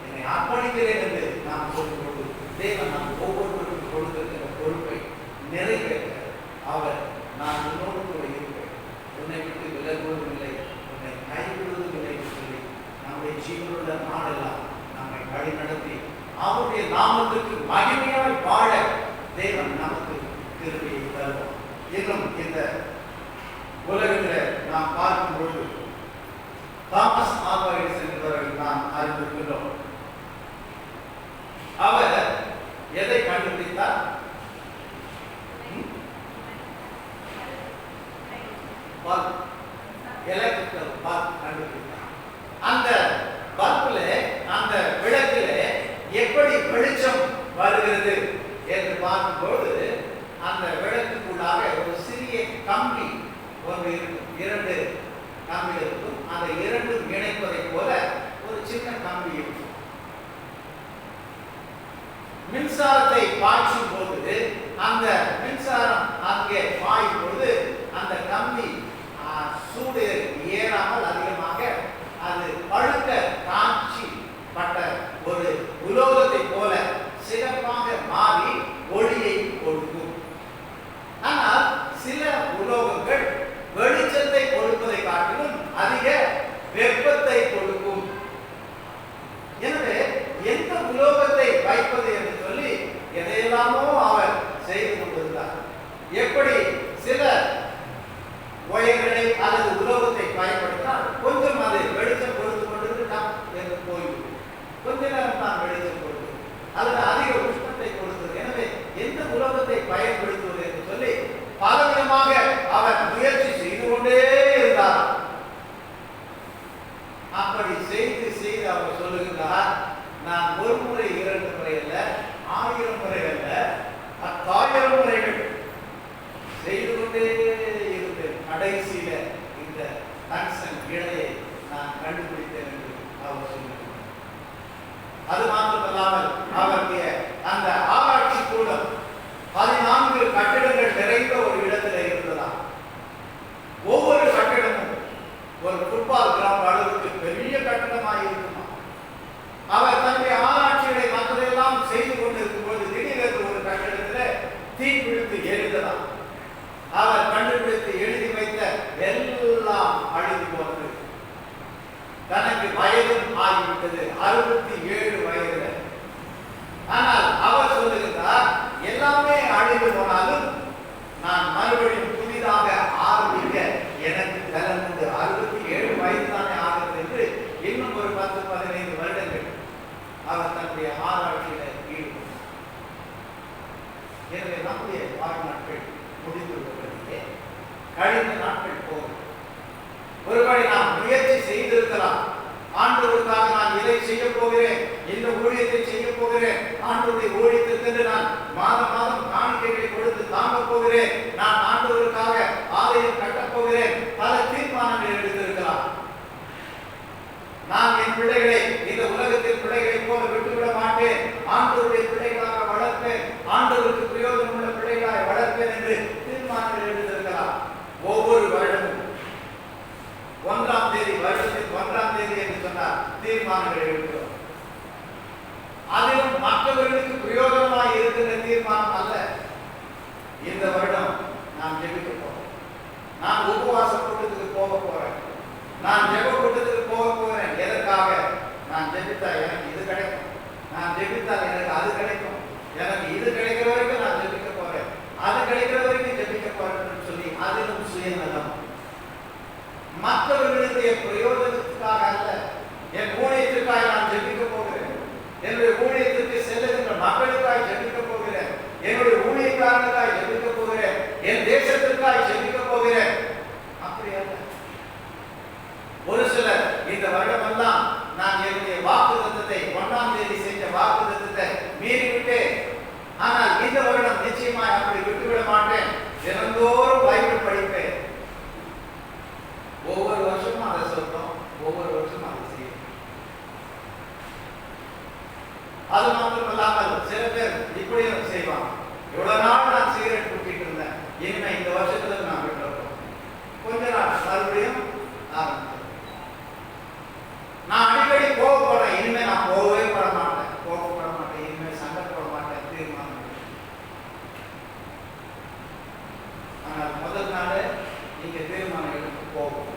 என்னை அர்ப்பணிக்கிறேன் என்று நான் சொல்லும்போது தேவன் நாம் ஒவ்வொருவருக்கும் கொடுத்திருக்கிற பொறுப்பை நிறைவேற்ற அவர் நான் உன்னோடு கூட இருப்பேன், உன்னை விட்டு விலகுவதும் இல்லை, உன்னை கைவிடுவதும் இல்லை என்று சொல்லி நம்முடைய ஜீவனுள்ள நாடெல்லாம் நம்மை வழி நடத்தி அவருடைய நாமத்துக்கு மகிமையாய் வாழ தேவன் நமக்கு கிருபையை தருவார். இன்னும் இந்த உலகத்தில் நாம் பார்க்கும்போது தாமஸ் ஆல்வா எடிசன் என்பவர்கள் நாம் அறிந்திருக்கிறோம். அவர் எதை கண்டுபிடித்தார்? எலக்ட்ரிக்கல் பல்ப் கண்டுபிடித்தார். அந்த பல்பில், அந்த விளக்கில் எப்படி வெளிச்சம் வருகிறது என்று பார்க்கும்போது அந்த விளக்குக்குள்ளாக ஒரு சிறிய கம்பி ஒன்று இருக்கும், 2 கம்பி இருக்கும். அந்த 2 இணைப்பதை போல ஒரு சின்ன கம்பி இருக்கும். மின்சாரத்தை பாய்ச்சும் போது அந்த மின்சாரம் அங்கே பாயும் போது அந்த கம்பி சூடு ஏறாமல் அதிகமாக அது பழுக்க காட்சி பட்ட ஒரு உலோகத்தை போல சிறப்பாக மாறி ஒளியை கொடுக்கும். ஆனால் சில உலோகங்கள் வெளிச்சத்தை கொடுப்பதை காட்டிலும் அதிக வெப்பத்தை கொடுக்கும். எனவே எந்த உலோகத்தை வைப்பது என்று சொல்லி எதையெல்லாமோ அவர் செய்து கொண்டிருந்தார். எப்படி சில ஒயர்களை அல்லது உலோகத்தை பயன்படுத்தினால் கொஞ்சம் அது வெளிச்சம் கொடுத்து கொண்டிருக்கலாம் என்று போய்விடும், கொஞ்ச நேரம் தான் வெளிச்சம் கொடுக்கும், அல்லது அதிக உஷ்ணத்தை கொடுத்தது. எனவே எந்த உலோகத்தை பயன்படுத்துவது என்று சொல்லி பலவிதமாக அவர் முயற்சி செய்து கொண்டே இருந்தார். அப்படி செய்து செய்து அவர் சொல்லுகிறார், நான் ஒரு முறை 2 முறை அல்ல, 1000 முறை அல்ல, 10,000 முறைகள் செய்து கொண்டே இருந்தேன். கடைசியில இந்த டங்ஸ்டன் இழையை நான் கண்டுபிடித்தேன் என்று அவர் சொல்லுகிறார். அது மாத்திரமல்லாமல் அவருடைய அந்த ஆராய்ச்சி கூடம் 14 கட்டிடங்கள் நிறைந்த ஒரு இடத்துல இருந்ததா. ஒவ்வொரு கட்டிடமும் ஒரு ஃபுட்பால் கிரவுண்ட் அளவுக்கு பெரிய கட்டிடமாக இருக்குமா. அவர் தன்னுடைய ஆராய்ச்சிகளை மற்றதெல்லாம் செய்து கொண்டிருக்கும் போது திடீரென்று ஒரு கட்டிடத்தில் தீ பிடித்து எரிந்ததா. அவர் கண்டுபிடித்து எழுதி வைத்த எல்லாம் அழிந்து போனது. தனக்கு வயதும் ஆகிவிட்டது, 67 வயது. ஆனால் அவர் ஒருவேளை நாம் முயற்சி செய்திருக்கலாம். ஆண்டவருக்காக நான் இதை செய்ய போகிறேன், இந்த ஊழியத்தை செய்ய போகிறேன், ஆண்டவருடைய ஊழியத்திற்கு நான் மாதம் மாதம் காணிக்கைகளை கொடுத்து தாங்க போகிறேன், நான் ஆண்டவருக்காக ஆலயம் கட்டப் போகிறேன், பல தீர்மானங்கள் எடுத்திருக்கலாம். நான் என் பிள்ளைகளை இந்த உலகத்தில் பிள்ளைகளை போல விட்டுவிட மாட்டேன், ஆண்டவருடைய பிள்ளைகளாக வளர்ப்பேன், ஆண்டவருக்கு பிரயோஜனம் உள்ள பிள்ளைகளாக வளர்ப்பேன் என்று தீர்மானங்கள் எடுத்திருக்கலாம். ஒவ்வொரு வருடமும் 1ஆம் தேதி, வருடத்தின் 1ஆம் தேதி என்று சொன்னார் தீர்மானங்கள் எடுக்கிறோம். அதிலும் மற்றவர்களுக்கு பிரயோஜனமாக இருக்கிற தீர்மானம் அல்ல. இந்த வருடம் நான் ஜெபிக்க போறேன், நான் உபவாச கூட்டத்துக்கு போக போறேன், நான் ஜெப கூட்டத்துக்கு போக போகிறேன். எதற்காக? நான் ஜெபித்தா எனக்கு இது கிடைக்கும், நான் ஜெபித்தால் எனக்கு அது கிடைக்கும், எனக்கு இது கிடைக்கிற வரைக்கும் நான் ஜெபிக்க போறேன், அது கிடைக்கிற வரைக்கும் ஜெபிக்க போறேன் சொல்லி அதிலும் சுயநலம். மற்றவர்களுடைய பிரயோஜனத்துக்காக அல்ல, என் ஊழியத்திற்காக நான் ஜெபிக்க போகிறேன், என்னுடைய ஊழியத்திற்கு செல்லுகின்ற மக்களுக்காக ஜெபிக்க போகிறேன், என்னுடைய ஊழியக்காரனுக்காக ஜெபிக்க போகிறேன், என் தேசத்திற்காக ஜெபிக்க போகிறேன். அப்படி அல்ல. ஒரு சிலர் இந்த வருடமெல்லாம் நான் என்னுடைய வாக்குத்தத்தத்தை 1ஆம் தேதி செஞ்ச வாக்குத்தத்தத்தை மீறிவிட்டேன், ஆனால் இந்த வருடம் நிச்சயமாய் அப்படி விட்டுவிட மாட்டேன், தினந்தோறும் பைபிள் படிப்பேன், ஒவ்வொரு வருஷமும் அதை சொல்றோம், ஒவ்வொரு வருஷமும் அதை செய்யும். அது மாத்திரமல்லாமல் சில பேர் இப்படியும் செய்வாங்க, இவ்வளவு நாள் நான் சிகரெட் குடிச்சிட்டு இருந்தேன், இனிமே இந்த வருஷத்துல நான் விட்டுறோம், கொஞ்ச நாள் மறுபடியும் ஆரம்பிச்சேன், நான் அடிக்கடி கோவப்படுறேன், இனிமே நான் போகவே பட மாட்டேன், கோவப்பட மாட்டேன், இனிமே சண்டை போட மாட்டேன், தீர்மானம். ஆனால் முதல் நாள் நீங்க தீர்மானம் எடுத்து போகும்,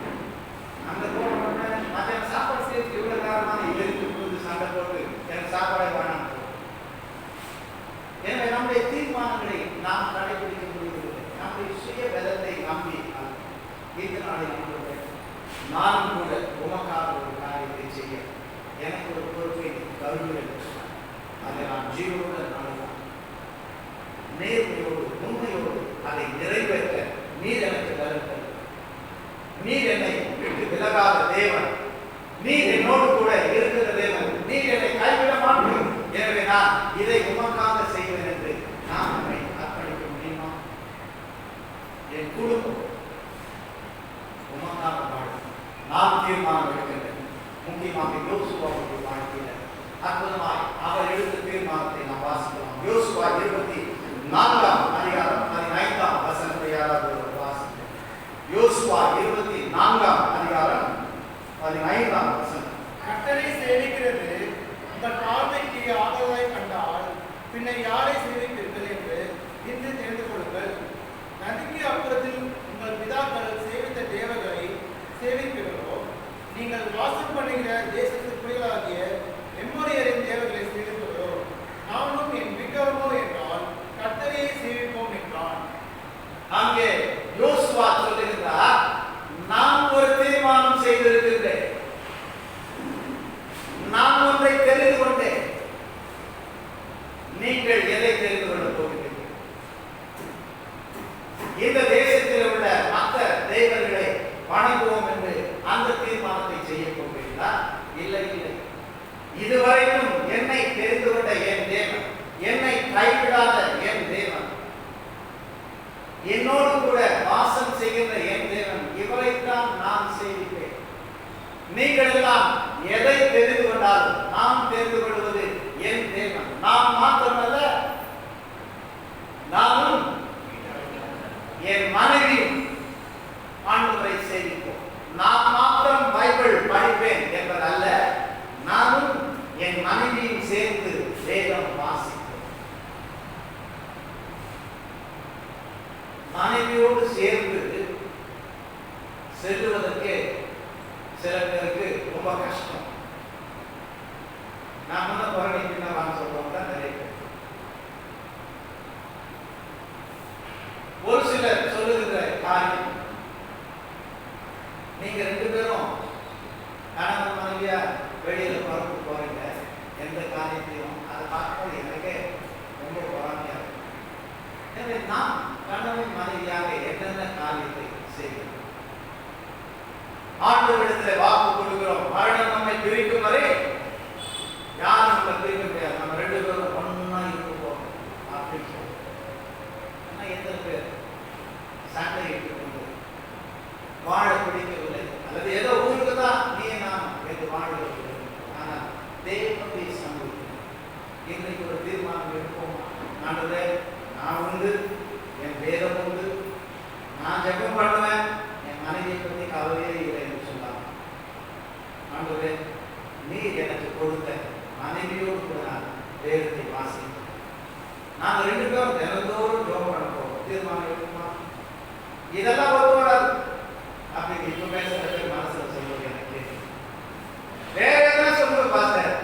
அந்த போக மாட்டேன், மத்தியான சாப்பாடு சேர்த்து இவ்வளவு காரணமாக எதிர்த்து புது சண்டை போட்டு எனக்கு சாப்பாடே வேணாம். எனவே நம்முடைய தீர்மானங்களை நாம் கடைபிடிக்க முடியவில்லை, நம்முடைய சுய பலத்தை நம்பி இந்த நாளில் நானும் கூட உமக்காக ஒரு காரியத்தை செய்ய எனக்கு ஒரு பொறுப்பை கருவிகள், அதை நான் ஜீவனுடன் அணுகலாம், நேர்மையோடு உண்மையோடு அதை நிறைவேற்ற நீர் எனக்கு தருங்கள். நீர் என்னை விட்டு விலகாத தேவன், நீர் என்னோடு கூட இருக்கிற தேவன், நீர் என்னை கைவிட மாட்டேன், எனவே நான் இதை உமக்காக செய்வேன் என்று நான் நம்மை அர்ப்பணிக்க முடியுமா? என் குடும்பம் உமக்காக வாழும் நான் தீர்மானம் எடுக்கின்றேன். முக்கியமாக யோசுவாவுடைய வாழ்க்கையில் அற்புதமாய் அவர் எடுத்த தீர்மானத்தை நாம் வாசிக்கலாம். யோசுவா 24ஆம் அதிகாரம் 15ஆம் வசனத்தை யாராவது வாசிக்கிறேன். யோசுவா 24ஆம் அதிகாரம் 15ஆம் வசனம். கர்த்தரை சேவிக்கிறது உங்கள் பார்வைக்கு ஆதரவாய் கண்டால் பின்னர் யாரை சேவிப்பீர்கள் என்று இன்று தெரிந்து கொள்ளுங்கள். நதிக்கு அப்புறத்தில் உங்கள் பிதாக்கள் சேவித்த தேவர்களை சேவிப்பீர்களோ, நீங்கள் வாசம் பண்ணுகிற தேசத்து குடிகளாகிய எம்மோரியரின் தேவர்களை சேவிப்பீர்களோ, நானும் என் விக்கிரமோ என்றால் கர்த்தரையே சேவிப்போம் என்றான். அங்கே யோசுவா சொல்லுகிறார், நான் ஒரு தீர்மானம் செய்திருக்கிறேன், நான் ஒன்றை தெரிந்து கொண்டேன், நீங்கள் எதை தெரிந்து கொள்ள போகிறீர்கள்? இந்த தேசத்தில் உள்ள மற்ற தெய்வங்களை வணங்குவோம் என்று அந்த தீர்மானத்தை செய்ய போகிறீர்களா? இல்லை இல்லை. இதுவரைக்கும் என்னை தெரிந்து கொண்ட என் தேவன், என்னை கைவிடாத என் தேவன், என்னோடு கூட வாசம் செய்கின்ற என் தேவன், இவரைத்தான் நான் சேவிப்பேன். நீங்கள் எல்லாம் எதை தெரிந்து கொண்டாலும் நாம் தெரிந்து கொள்வது என் தேவன். நாம் மாத்திரமல்ல, நானும் என் மனைவி ஆண்டவரை சேவிப்போம். நான் மாத்திரம் பைபிள் படிப்பேன் என்பதல்ல, நானும் என் மனைவியும் சேர்ந்து வேதம் வாசிப்போம். மனைவியோடு சேர்ந்து செல்லுவதற்கு சில பேருக்கு ரொம்ப கஷ்டம். நான் முன்ன குறை பின்ன வாங்க சொல்றவங்க தான் நிறைய பேர். ஒரு சிலர் சொல்லுகிற காரியம், நீங்க 2 பேரும் கணவன் மனைவியா வெளியில பறந்து போறீங்க, எந்த காரியத்தையும் அதை பார்க்கும்போது எனக்கு ரொம்ப பொறாமையா இருக்கு. எனவே நாம் கணவன் மனைவியாக என்னென்ன காரியத்தை செய்கிறோம்? ஆண்டு ஆண்டவரே, நான் உண்டு, என் வேதம் உண்டு, நான் ஜெபம் பண்ணுவேன், என் மனைவியை பற்றி கவலையே இல்லை என்று சொன்னார். ஆண்டவரே, நீர் எனக்கு கொடுத்த மனைவியோடு கூட நான் வேதத்தை வாசித்தேன். நாங்கள் 2 பேரும் தினந்தோறும் ஜெபம் பண்ண போகிறோம். தீர்மானம் எடுக்குமா? இதெல்லாம் ஒருவராது அப்படின்னு இப்ப பேசுறது மனசுல சொல்வது எனக்கு வேற எதாவது சொல்லுங்க பாஸ்டர்.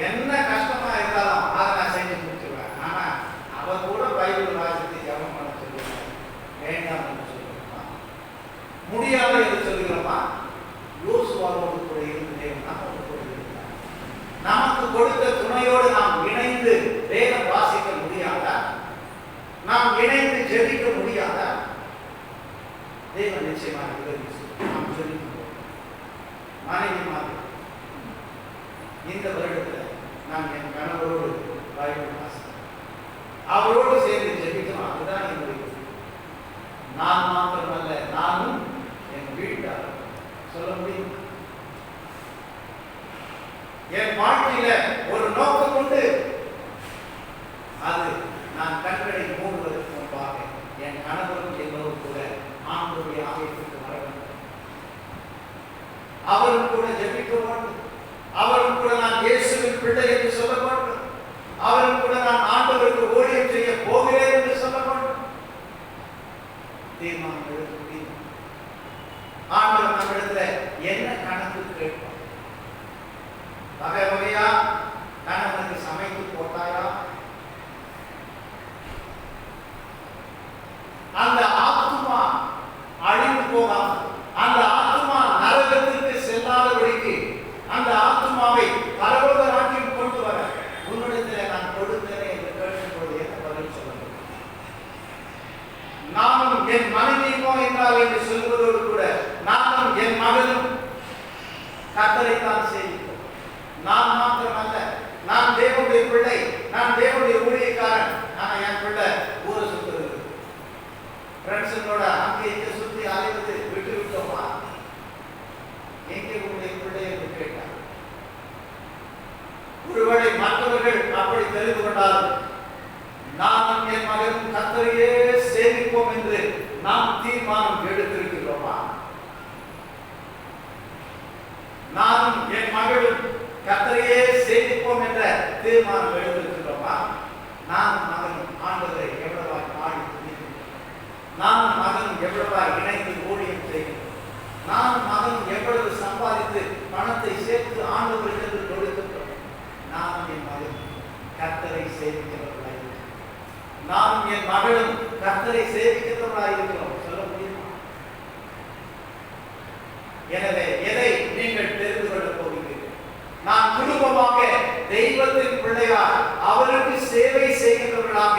என்ன கஷ்டமா இருந்தாலும் அதை நான் செஞ்சு முடிச்சுருவேன். ஆனா அவர் கூட பைபிள் வாசித்து ஜெபம் பண்ண சொல்லுவேன். வேண்டாம் என்று சொல்லுவோமா? முடியாது என்று சொல்லுகிறோமா? யோசுவாவோடு கூட இருந்து தேவன் நமக்கு கூட இருக்கிறார். நமக்கு கொடுத்த துணையோடு நாம் இணைந்து வேதம் வாசிக்க முடியாதா? நாம் இணைந்து ஜெபிக்க முடியாதா? தேவன் நிச்சயமாக உதவி செய்வார். நாம் ஜெபிக்கிறோம். மனைவி மாதிரி இந்த வருடத்தில் நான் என் கணவரோடு பைபிள் வாசிக்கிறேன். அவரோடு சேர்ந்து ஜெபிக்கணும். அதுதான் என்னுடைய நான் மாத்திரமல்ல, நானும் என் வீட்டார் சொல்ல முடியும். என் வாழ்க்கையில ஒரு நோக்கம் உண்டு. அது நான் கண்களை மூடுவதற்கு முன்பாக என் கணவரும் எல்லோரும் கூட ஆண்டவருடைய ஆலயத்திற்கு வர வேண்டும். அவரும் கூட ஜெபிக்க வேண்டும். அவரும் கூட நான் இயேசுவின் பிள்ளை என்று சொல்ல வேண்டும். அவரும் கூட நான் ஆண்டவருக்கு ஊழியம் செய்ய போகிறேன் என்று சொல்ல வேண்டும். தீர்மானம் எடுக்க முடியும். ஆண்டவர் நம்மிடத்துல என்ன கணக்கு கேட்பார்? வகை வகையா கணவனுக்கு சமைத்து போட்டாயா? அந்த ஆத்துமா அழிந்து போகாம, அந்த ஆத்துமா நரகத்திற்கு செல்லாதபடிக்கு அந்த ஆத்துமாவை பரலோக ராஜ்யம் கொண்டு வர உன்னிடத்தில் நான் கொடுத்தேனே என்று கேட்கும்போது என்ன பதில் சொல்ல முடியும்? நானும் என் மனைவியுமோ என்றால் என்று சொல்வதோடு கூட நானும் என் மகனும் கர்த்தரைத்தான் சேவிப்போம். நான் மாத்திரமல்ல, நான் தேவனுடைய பிள்ளை, நான் தேவனுடைய ஊழியக்காரன். ஆனா என் பிள்ளை ஊரை சுத்துறது, ஃப்ரெண்ட்ஸுங்களோட அங்கே இங்கே சுற்றி அலைவது விட்டு விட்டோமா? எங்கே உங்களுடைய பிள்ளை என்று கேட்டார். ஒருவேளை மற்றவர்கள் அப்படி தெரிந்து கொண்டாலும் நானும் என் மகனும் கர்த்தரையே சேவிப்போம் என்று நாம் தீர்மானம் எடுத்திருக்கிறோமா? நானும் என் மகளும் கர்த்தரையே சேவிப்போம் என்ற தீர்மானம் எடுத்திருக்கிறோமா? நானும் மகனும் ஆண்டவரை எவ்வளவாய் பாடி துதிக்கிறோம். நானும் மகனும் எவ்வளவாய் இணைந்து ஊழியம் செய்கிறோம். நானும் மகனும் எவ்வளவு சம்பாதித்து பணத்தை சேர்த்து ஆண்டவர்களுக்கு கொடுக்கின்றோம். நானும் என் மகனும் கர்த்தரை சேவிக்கிறவர்களாய் இருக்கிறோம். நானும் என் மகளும் கர்த்தரை சேவிக்கிறவர்களாய் இருக்கிறோம். சொல்ல முடியுமா? எனவே எதை நீங்கள் தெரிந்து கொள்ளப் போகிறீர்கள்? நான் குடும்பமாக தெய்வத்தின் பிள்ளையார் அவருக்கு சேவை செய்கிறவர்களாக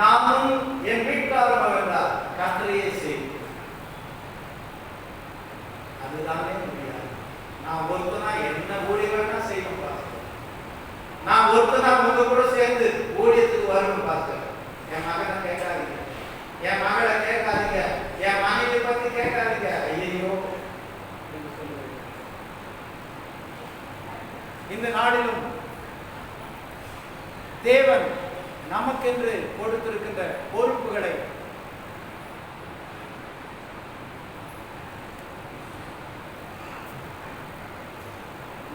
நானும் என் வீட்டாரம் என்றால் கர்த்தரையே செய்வோம். அதுதானே முடியாது. நான் ஒருத்தனா என்ன ஊழியம் வேணா செய்யணும் பாஸ்டர். நான் ஒருத்தனா உங்க கூட சேர்ந்து ஊழியத்துக்கு வரணும் பாஸ்டர். என் மகனை கேட்காதீங்க, என் மகளை கேட்காதீங்க, என் மனைவி பத்தி கேட்காதீங்க. ஐயோ, இந்த நாளிலும் தேவன் நமக்கென்று கொடுத்திருக்கின்ற பொறுப்புகளை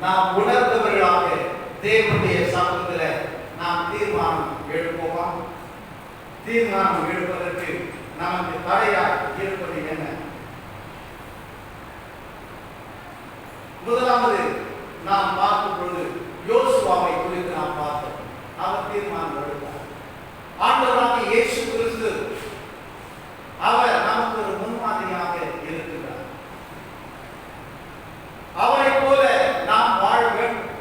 நாம் உணர்ந்தவர்களாக தேவனுடைய சமூகத்தில் நாம் தீர்மானம் எடுப்போமா? தீர்மானம் எடுப்பதற்கு நமக்கு தடையாக இருப்பது என்ன? முதலாவது நாம் பார்க்கும் பொழுது யோசுவாவை குறித்து நாம் பார்த்தோம். அவர் தீர்மானம் எடுத்தார். ஆண்டவராகிய இயேசு கிறிஸ்து அவர் நமக்கு ஒரு முன்மாதிரியாக இருக்கிறார். அவரை போல நாம் வாழ வேண்டும்.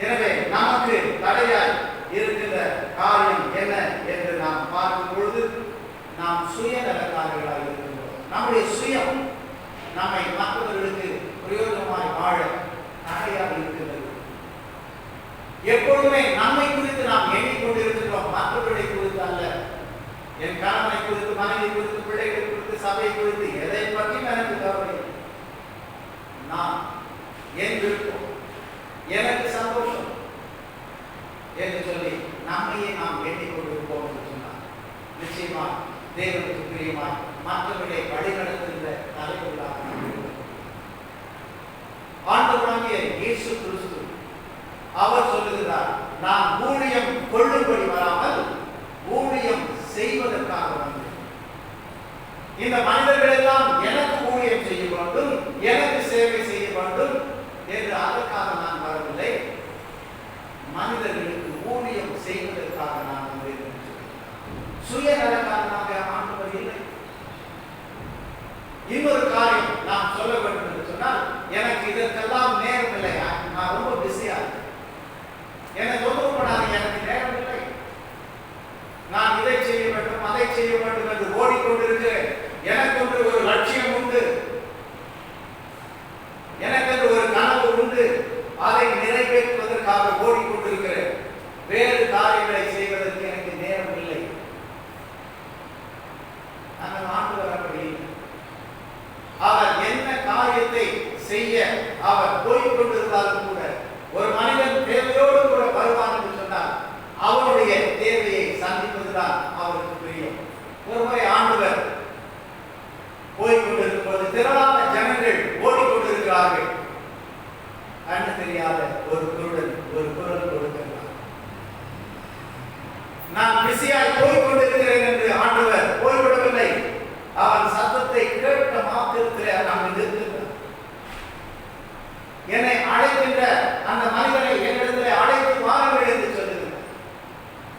எனவே நமக்கு தடையாய் இருக்கின்ற காரியம் என்ன என்று நாம் பார்க்கும் பொழுது நாம் சுயநலக்காரர்களாக இருக்கின்றோம். நம்முடைய சுயம் நம்மை மற்றவர்களுக்கு பிரயோஜனமாய் வாழ தடையாக இருக்கிறது. எப்பொழுதுமே நம்மை குறித்து நாம் எண்ணிக்கொண்டிருக்கிறோம், மற்றவர்களை குறித்து அல்ல. என் கணவனை குறித்து, மனைவி குறித்து, பிள்ளைகளை குறித்து, சபை குறித்து எதை பற்றியும் எனக்கு கவலை. நான் என் விருப்பம், எனக்கு சந்தோஷம் என்று சொல்லி இயேசு கிறிஸ்து. அவர் சொல்லுகிறார், நான் ஊழியம் கொள்ளும்படி வராமல் ஊழியம் செய்வதற்காக வந்தேன். இந்த மனிதர்கள் எல்லாம் எனக்கு ஊழியம் செய்ய வேண்டும், எனக்கு சேவை செய்ய வேண்டும் என்று அதற்காக நான் வரவில்லை, மனிதர்களுக்கு ஊழியம் செய்வதற்காக நான் வந்தேன். சுயநலக்காரனாக ஆண்டவர் இல்லை. இன்னொரு காரியம் நாம் சொல்ல வேண்டும் என்று சொன்னால், எனக்கு இதற்கெல்லாம் நேரம் இல்லை, நான் ரொம்ப பிஸியா இருக்கேன், எனக்கு தொந்தரவு பண்ணாதீங்க, எனக்கு நேரம் இல்லை, நான் இதை செய்ய வேண்டும் அதை செய்ய வேண்டும் என்று ஓடிக்கொண்டிருக்கிறேன். எனக்கு ஒன்று ஒரு லட்சியம் உண்டு, எனக்கு ஒரு கனவு உண்டு, அதை நிறைவேற்றுவதற்காக ஓடிக்கொண்டிருக்கிறேன். வேறு காரியங்களை செய்வதற்கு எனக்கு நேரம் இல்லை. அந்த ஆண்டவர் அப்படி அவர் என்ன காரியத்தை செய்ய அவர் போய்கொண்டிருந்தாலும் கூட, ஒரு மனிதன் தேவையோடு கூட வருவான் என்று சொன்னால் அவருடைய தேவையை சந்திப்பதுதான் அவருக்கு பிரியம். ஒரு முறை ஆண்டவர் போய்கொண்டிருக்கும் போது திரளான ஜனங்கள் ஓடிக்கொண்டிருக்கிறார்கள். கண்ணு தெரியாத ஒரு குருடன் ஒரு குரல் கொடுக்கிறார், நான் பிஸியாய் போய்கொண்டிருக்கிறேன் என்று ஆண்டவர் போய்விடவில்லை. அவன் சத்தத்தை கேட்ட மாத்திரத்தில் நாம் நிறுத்துகிறார். என்னை அழைக்கின்ற அந்த மனிதனை என்னிடத்தில் அழைத்து வாருங்கள் என்று சொல்லுகிறார்.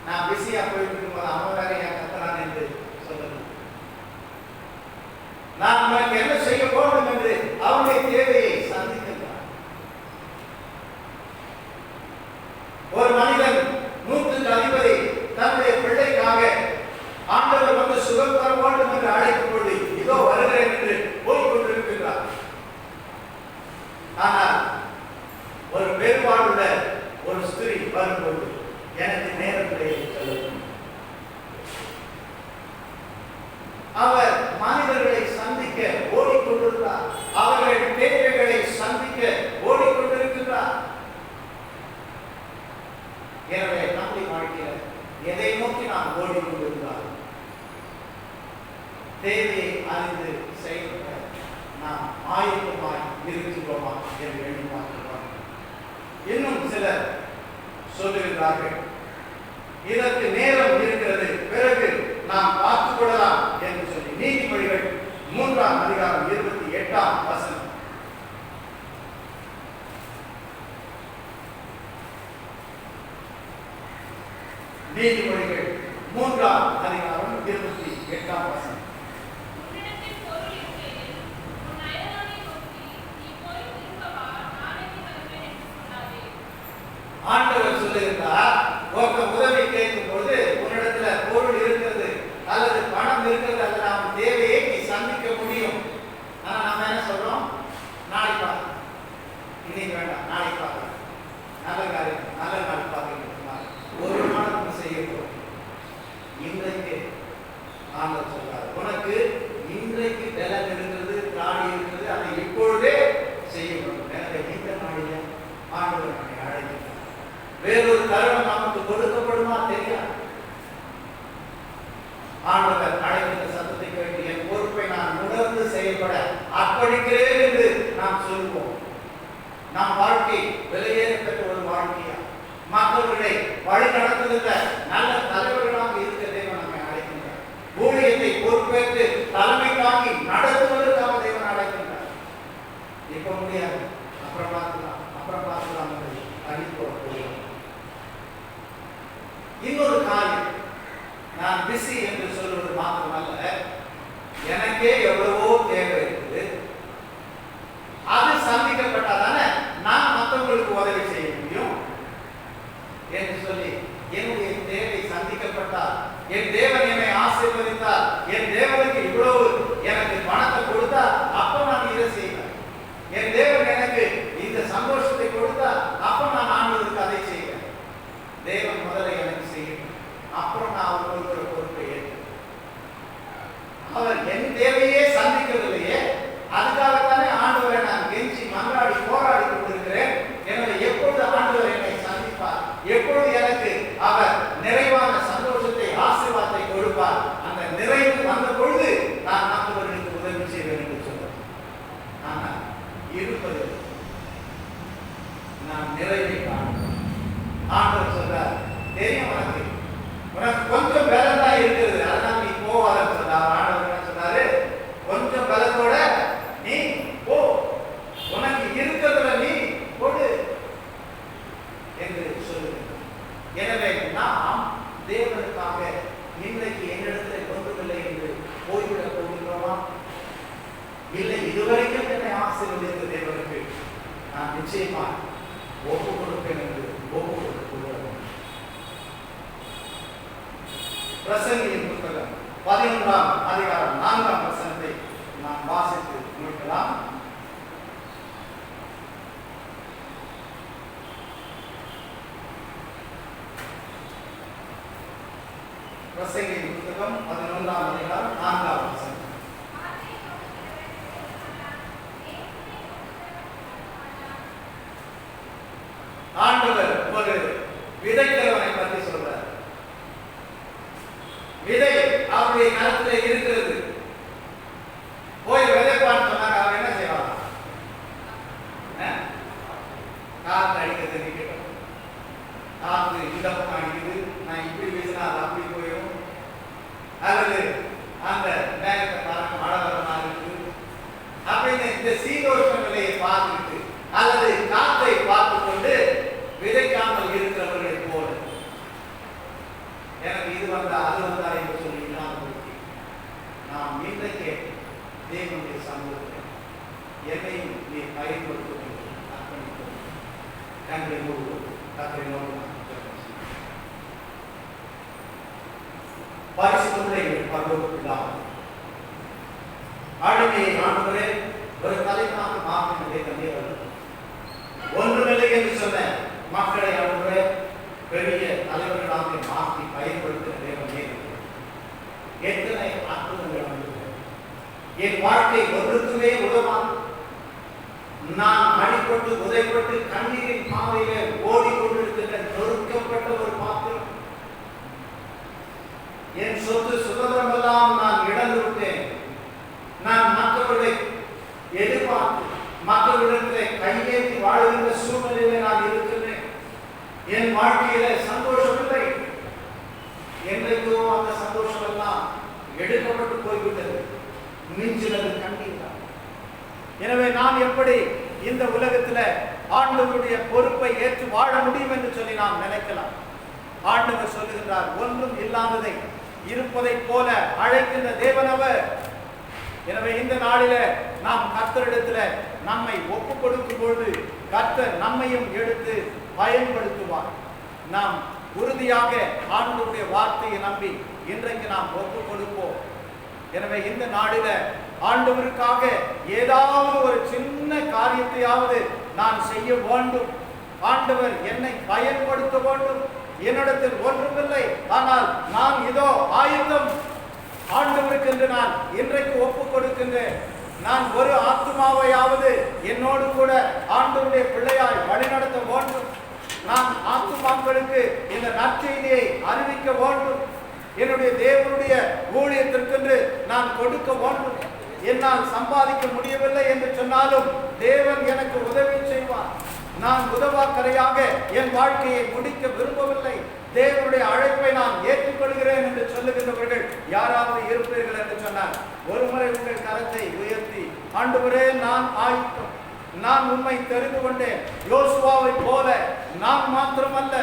நான் பிஸியா போயிட்டு இருக்கும்போது அவன் வேற என் கத்தரான் என்று சொல்லுகிறார். நான் உனக்கு என்ன செய்ய வேண்டும் என்று அவனுடைய தேவையை சந்திக்கிறார். ஒரு மனிதன் 100க்கு அதிபதி தன்னுடைய பிள்ளைக்காக ஆண்டவர் வந்து சுகம் தர வேண்டும் என்று அழைக்கும் பொழுது இதோ வருகிறேன் என்று போய்கொண்டிருக்கிறார். ஆனால் ஒரு வேறுபாடுள்ள ஒரு ஸ்திரீ வரும்போது எனக்கு நேரம் இல்லை சொல்லுங்கள். அவர் மனிதர்களை சந்திக்க ஓடிக்கொண்டிருக்கிறார், அவர்கள் தேவைகளை சந்திக்க ஓடிக்கொண்டிருக்கிறார். எனவே நம்முடைய வாழ்க்கையில் எதை நோக்கி நாம் ஓடிக்கொண்டிருக்கிறார், தேவையை அறிந்து செயல்பட நாம் ஆயுதமாய் இருக்கிறோமா என்று எண்ணி பார்க்கிறோம். இன்னும் சிலர் சொல்லுகிறார்கள், இதற்கு நேரம் இருக்கிறது, பிறகு நாம் பார்த்துக் கொள்ளலாம் என்று சொல்லி. நீதிமொழிகள் 3ஆம் அதிகாரம் 28ஆம் வசனம். நீதிமொழிகள் 3ஆம் அதிகாரம் 28ஆம் வசனம். ஆண்டவர் சொல்லுகிறார், உதவி கேட்கும் போது உன்னிடத்துல பொருள் இருக்கிறது அல்லது பணம் இருக்கிறது அல்லது நாம் தேவையை நீ சந்திக்க முடியும். ஆனா நம்ம என்ன சொல்றோம், நாளைக்கு பார்க்கலாம், இன்னைக்கு வேண்டாம், நாளைக்கு பார்க்கலாம், நல்ல காரியம் நல்ல நாள் பார்க்கலாம், ஒரு நாளுக்கு செய்ய போறோம். இன்றைக்கு ஆண்டவர் சொல்றார், உனக்கு இன்றைக்கு பலன் இருக்கிறது, நாடி இருக்கிறது, அதை இப்பொழுதே செய்ய வேண்டும். எனவே இந்த நாளில ஆண்டவர் நம்மை அழைக்கிறார். வேறொரு தருணம் நமக்கு கொடுக்கப்படுமா தெரியாது. ஆண்டவர் அழைக்கிற சத்தத்தை கேட்டு என் பொறுப்பை நான் உணர்ந்து செயல்பட அர்ப்பணிக்கிறேன் என்று நாம் சொல்வோம். நம் வாழ்க்கை விலையேறப்பட்ட ஒரு வாழ்க்கையா, மற்றவர்களை வழி நடத்துகின்ற நல்ல தலைவர்களாக இருக்க தேவன் நம்மை அழைக்கின்றார். ஊழியத்தை பொறுப்பேற்று தலைமை தாங்கி நடத்துவதற்காக தேவன் அழைக்கின்றார். இப்ப முடியாது, அப்புறம் பார்க்கலாம் என்று அறிவிப்போம். இன்னொரு காரியம், நான் பிஸி என்று சொல்வது மாத்திரமல்ல, எனக்கே எவ்வளவோ தேவை இருக்குது, அது சந்திக்கப்பட்டாதானே நான் மற்றவங்களுக்கு உதவி செய்ய முடியும் என்று சொல்லி என்னுடைய தேவை சந்திக்கப்பட்டால், என் தேவன் என்னை ஆசீர்வதித்தார், என் தேவனுக்கு இவ்வளவு எனக்கு பணத்தை கொடுத்தா அப்ப நான் இதை செய்வேன், என் தேவன் எனக்கு இந்த சந்தோஷத்தை கொடுத்தா அப்ப நான் ஆண்டவருக்கு அதை செய்வேன். தேவன் முதல்ல எனக்கு செய்யணும், அப்புறம் நான் அவர்களுக்கு பொறுப்பை ஏற்கிறேன். அவர் என் தேவையே சந்திக்கவில்லையே, அதுக்காகத்தானே ஆண்டவரை நான் கெஞ்சி மன்றாடி போராடி கொண்டிருக்கிறேன். எனவே எப்பொழுது ஆண்டவர் என்னை சந்திப்பார், எப்பொழுது எனக்கு அவர் நிறைவான சந்தோஷத்தை ஆசீர்வாதத்தை கொடுப்பார், அந்த நிறைவு வந்த பொழுது நான் மற்றவர்களுக்கு உதவி செய்வேன் என்று சொல்றேன். ஆனால் இருப்பது நான் நிறைவை காண்பேன். ஆண்டவர் சொல்றார், தெரியும் உனக்கு, உனக்கு கொஞ்சம் பலம் தான் இருக்கிறது, அதனால நீ போவாதன்னு சொன்னார். ஆண்டவர் என்ன சொன்னாரு, கொஞ்சம் பலத்தோட நீ போ, உனக்கு இருக்கிறதுல நீ கொடு என்று சொல்லுகிறார். எனவே நாம் தேவனுக்காக இன்றைக்கு என்னிடத்தில் ஒன்றுமில்லை என்று போய்விடப் போகின்றோமா? இல்லை, இதுவரைக்கும் என்னை ஆசீர்வதித்த தேவனுக்கு நான் நிச்சயமா ஒப்பு கொடுப்பேன் என்று ஒப்பு கொடுக்கிறோம். பிரசங்கியின் புத்தகம் 11ஆம் அதிகாரம் 4ஆம் வசனத்தை நாம் வாசித்து முடிக்கலாம். பிரசங்கியின் புத்தகம் 11ஆம் அதிகாரம் 4ஆம் வசனம். ஆண்டவர் ஒரு விதைக்கிறவனை பற்றி சொல்றார். விதை அவருடைய கரத்திலே இருக்கிறது. போய் விதைப்பான்னு சொன்னாங்க, அவன் என்ன செய்வான்? காத்து அடிக்கிறது நிற்கட்டும், காத்து இந்த பக்கம் அடிக்குது, நான் இப்படி வீசினா அது அப்படி போயிடும், அல்லது அந்த மேகத்தை பார்க்க மழை வர மாதிரி இருக்குது அப்படின்னு இந்த சீதோஷ்ண நிலையை பார்த்துக்கிட்டு அல்லது காத்தை பார்த்து கொண்டு விதைக்காமல் இருக்கிறவர்களை போல எனக்கு இது வந்தா அது வந்தா என்று சொல்லி நாம் இன்றைக்கே தேவனுடைய சமூகத்தில் எதையும் நீ பயன்படுத்தும் அர்ப்பணிக்கும். கண்களை மூடுவோம், கற்றை நோக்கம். பரிசுத்தமுள்ள பரலோக பிதாவே, ஆளுமையை ஆண்டவரே ஒரு தலைமாக மாற்றினதே கண்ணீர் ஒன்றுமில்லை என்று சொன்ன மக்களை ஆண்டவரே பெரிய தலைவர்களாக மாற்றி பயன்படுத்துகிற தேவனே, எத்தனை அற்புதங்கள் ஆண்டவரே. என் வாழ்க்கை ஒன்றுக்குமே உதவாது. நான் அடிபட்டு உதைப்பட்டு கண்ணீரின் பாதையிலே ஓடிக்கொண்டிருக்கின்ற நொறுக்கப்பட்ட ஒரு பாத்திரம். என் சொத்து சுதந்திரம் எல்லாம் நான் இழந்து விட்டேன். நான் மற்றவர்களை எதிர்பார்த்து மற்றவர்களிடத்திலே கையேற்றி வாழ்கின்ற சூழ்நிலையிலே நான் இருக்கிறேன். என் வாழ்க்கையிலே சந்தோஷம் இல்லை. என்றைக்கோ அந்த சந்தோஷம் எல்லாம் எடுக்கப்பட்டு போய்விட்டது. மிஞ்சினது கண்ணீர் தான். எனவே நான் எப்படி இந்த உலகத்தில் ஆண்டவருடைய பொறுப்பை ஏற்று வாழ முடியும் என்று சொல்லி நாம் நினைக்கலாம். ஆண்டவர் சொல்லுகின்றார், ஒன்றும் இல்லாததை இருப்பதை போல அழைக்கின்ற தேவனவர். எனவே இந்த நாளில நாம் கர்த்தரிடத்துல நம்மை ஒப்பு கொடுக்கும் பொழுது கர்த்தர் நம்மையும் எடுத்து பயன்படுத்துவார். நாம் உறுதியாக ஆண்டவருடைய வார்த்தையை நம்பி இன்றைக்கு நாம் ஒப்பு கொடுப்போம். எனவே இந்த நாளில ஆண்டவருக்காக ஏதாவது ஒரு சின்ன காரியத்தையாவது நான் செய்ய வேண்டும். ஆண்டவர் என்னை பயன்படுத்த வேண்டும். என்னிடத்தில் ஒன்றுமில்லை, ஆனால் நான் இதோ ஆயுதம் ஆண்டவருக்கு என்று நான் இன்றைக்கு ஒப்பு கொடுக்கின்றேன். நான் ஒரு ஆத்துமாவையாவது என்னோடு கூட ஆண்டவருடைய பிள்ளையாய் வழிநடத்த வேண்டும். நான் ஆத்துமாக்களுக்கு இந்த நற்செய்தியை அறிவிக்க வேண்டும். என்னுடைய தேவனுடைய ஊழியத்திற்கென்று நான் கொடுக்க வேண்டும். என்னால் சம்பாதிக்க முடியவில்லை என்று சொன்னாலும் தேவன் எனக்கு உதவி செய்வார். நான் உதவாக்கரையாக என் வாழ்க்கையை முடிக்க விரும்பவில்லை. தேவனுடைய அழைப்பை நான் ஏற்றுக்கொள்கிறேன் என்று சொல்லுகின்றவர்கள் யாராவது இருப்பீர்கள் என்று சொன்னார். ஒருமுறை உங்கள் கரத்தை உயர்த்தி, ஆண்டவரே நான் ஆயுத்தம், நான் உம்மை தெரிந்து கொண்டேன். யோசுவாவை போல நான் மாத்திரமல்ல,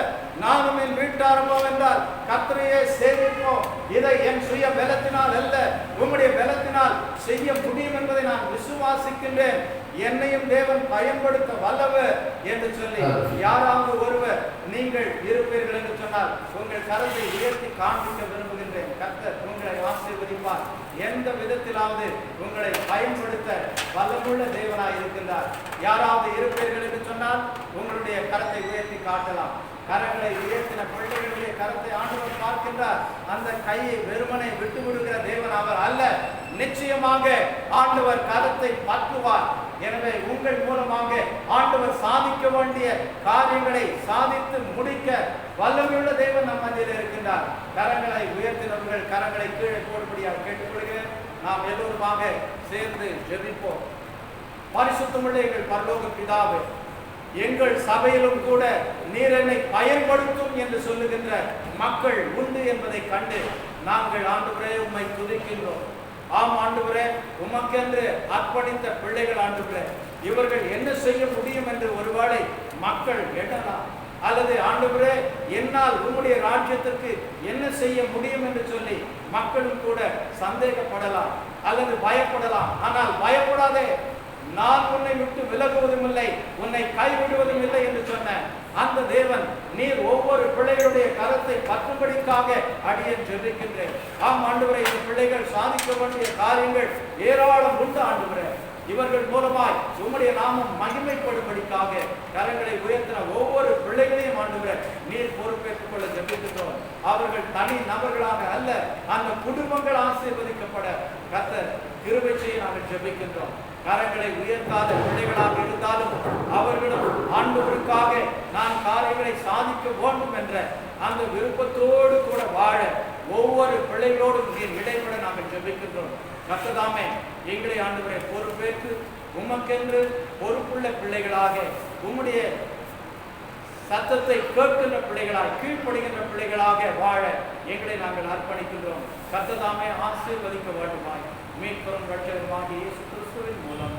நானும் என் வீட்டாரமோ என்றால் கர்த்தரையே சேவிப்போம். இதை என் சுய பலத்தினால் அல்ல, உம்முடைய பலத்தினால் செய்ய முடியும் என்பதை நான் விசுவாசிக்கின்றேன். என்னையும் தேவன் பயன்படுத்த வல்லவர் என்று சொல்லி யாராவது ஒருவர் நீங்கள் இருப்பீர்கள் என்று சொன்னால் உங்கள் கரத்தை உயர்த்தி காண்பிக்க விரும்புகின்றேன். கர்த்தர் உங்களை ஆசீர்வதிப்பார். எந்த விதத்திலாவது உங்களை பயன்படுத்த வல்லமுள்ள தேவனாய் இருக்கின்றார். யாராவது இருப்பீர்கள் என்று சொன்னால் உங்களுடைய கரத்தை உயர்த்தி காட்டலாம். கரங்களை உயர்த்தின பிள்ளைகளுடைய கரத்தை ஆண்டவர் பார்க்கின்றார். அந்த கையை வெறுமனை விட்டு விடுகிற தேவன் அவர் அல்ல. நிச்சயமாக ஆண்டவர் கரத்தை பற்றுவார். எனவே உங்கள் மூலமாக ஆண்டவர் சாதிக்க வேண்டிய காரியங்களை சாதித்து முடிக்க வல்லமையுள்ள தேவன் நம் மத்தியில் இருக்கின்றார். கரங்களை உயர்த்தினவர்கள் கரங்களை கீழே போடும்படியாக கேட்டுக்கொள்கிறேன். நாம் எல்லோருமாக சேர்ந்து ஜெபிப்போம். பரிசுத்தமுள்ள எங்கள் பரலோக பிதாவே, எங்கள் சபையிலும் கூட நீர் என்னை பயன்படுத்தும் என்று சொல்லுகின்ற மக்கள் உண்டு என்பதை கண்டு நாங்கள் ஆண்டவரே உம்மை துதிக்கின்றோம். ஆம் ஆண்டவரே, உமக்கென்று அர்ப்பணித்த பிள்ளைகள் ஆண்டவரே, இவர்கள் என்ன செய்ய முடியும் என்று ஒருவேளை மக்கள் எண்ணலாம். அல்லது ஆண்டவரே, என்னால் உம்முடைய ராஜ்யத்திற்கு என்ன செய்ய முடியும் என்று சொல்லி மக்களும் கூட சந்தேகப்படலாம் அல்லது பயப்படலாம். ஆனால் பயப்படாதே, நான் உன்னை விட்டு விலகுவதும் இல்லை, உன்னை கைவிடுவதும் இல்லை என்று சொன்ன அந்த தேவன் நீர் ஒவ்வொரு பிள்ளைகளுடைய கரத்தை பற்றும்படிக்காக அடியேன் ஜெபிக்கின்றேன். ஆம் ஆண்டவரே, இந்த பிள்ளைகள் சாதிக்க வேண்டிய காரியங்கள் ஏராளம் உண்டு ஆண்டவரே. இவர்கள் மூலமாய் உம்முடைய நாமம் மகிமைப்படும்படிக்காக கரங்களை உயர்த்தின ஒவ்வொரு பிள்ளைகளையும் ஆண்டவரே நீர் பொறுப்பேற்றுக் கொள்ள ஜெபிக்கின்றோம். அவர்கள் தனி நபர்களாக அல்ல, அந்த குடும்பங்கள் ஆசீர்வதிக்கப்பட கர்த்தர் கிருபை செய்ய நாங்கள் ஜெபிக்கின்றோம். கரங்களை உயர்த்தாத பிள்ளைகளாக இருந்தாலும் அவர்களும் ஆண்டவருக்காக நான் காரியங்களை சாதிக்க வேண்டும் என்ற அந்த விருப்பத்தோடு கூட வாழ ஒவ்வொரு பிள்ளைகளோடும் நீர் இடைப்பட நாங்கள் ஜெபிக்கின்றோம். கர்த்ததாமே எங்களை ஆண்டவரை பொறுப்பேற்று உமக்கென்று பொறுப்புள்ள பிள்ளைகளாக, உம்முடைய சத்தத்தை கேட்கின்ற பிள்ளைகளாக, கீழ்ப்படுகின்ற பிள்ளைகளாக வாழ எங்களை நாங்கள் அர்ப்பணிக்கின்றோம். கர்த்ததாமே ஆசீர்வதிக்க வேண்டுமாய் மீட்பெரும் ரட்சகருமாகிய இயேசு கிறிஸ்துவின் மூலம்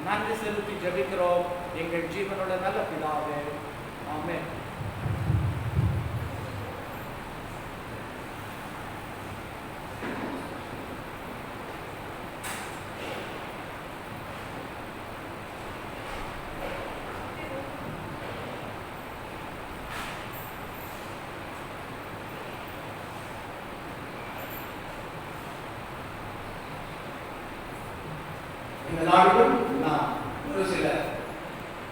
நன்றி செலுத்தி ஜெபிக்கிறோம் எங்கள் ஜீவனுள்ள நல்ல பிதாவே, ஆமென். இந்த நாளிலும் நாம் ஒரு சில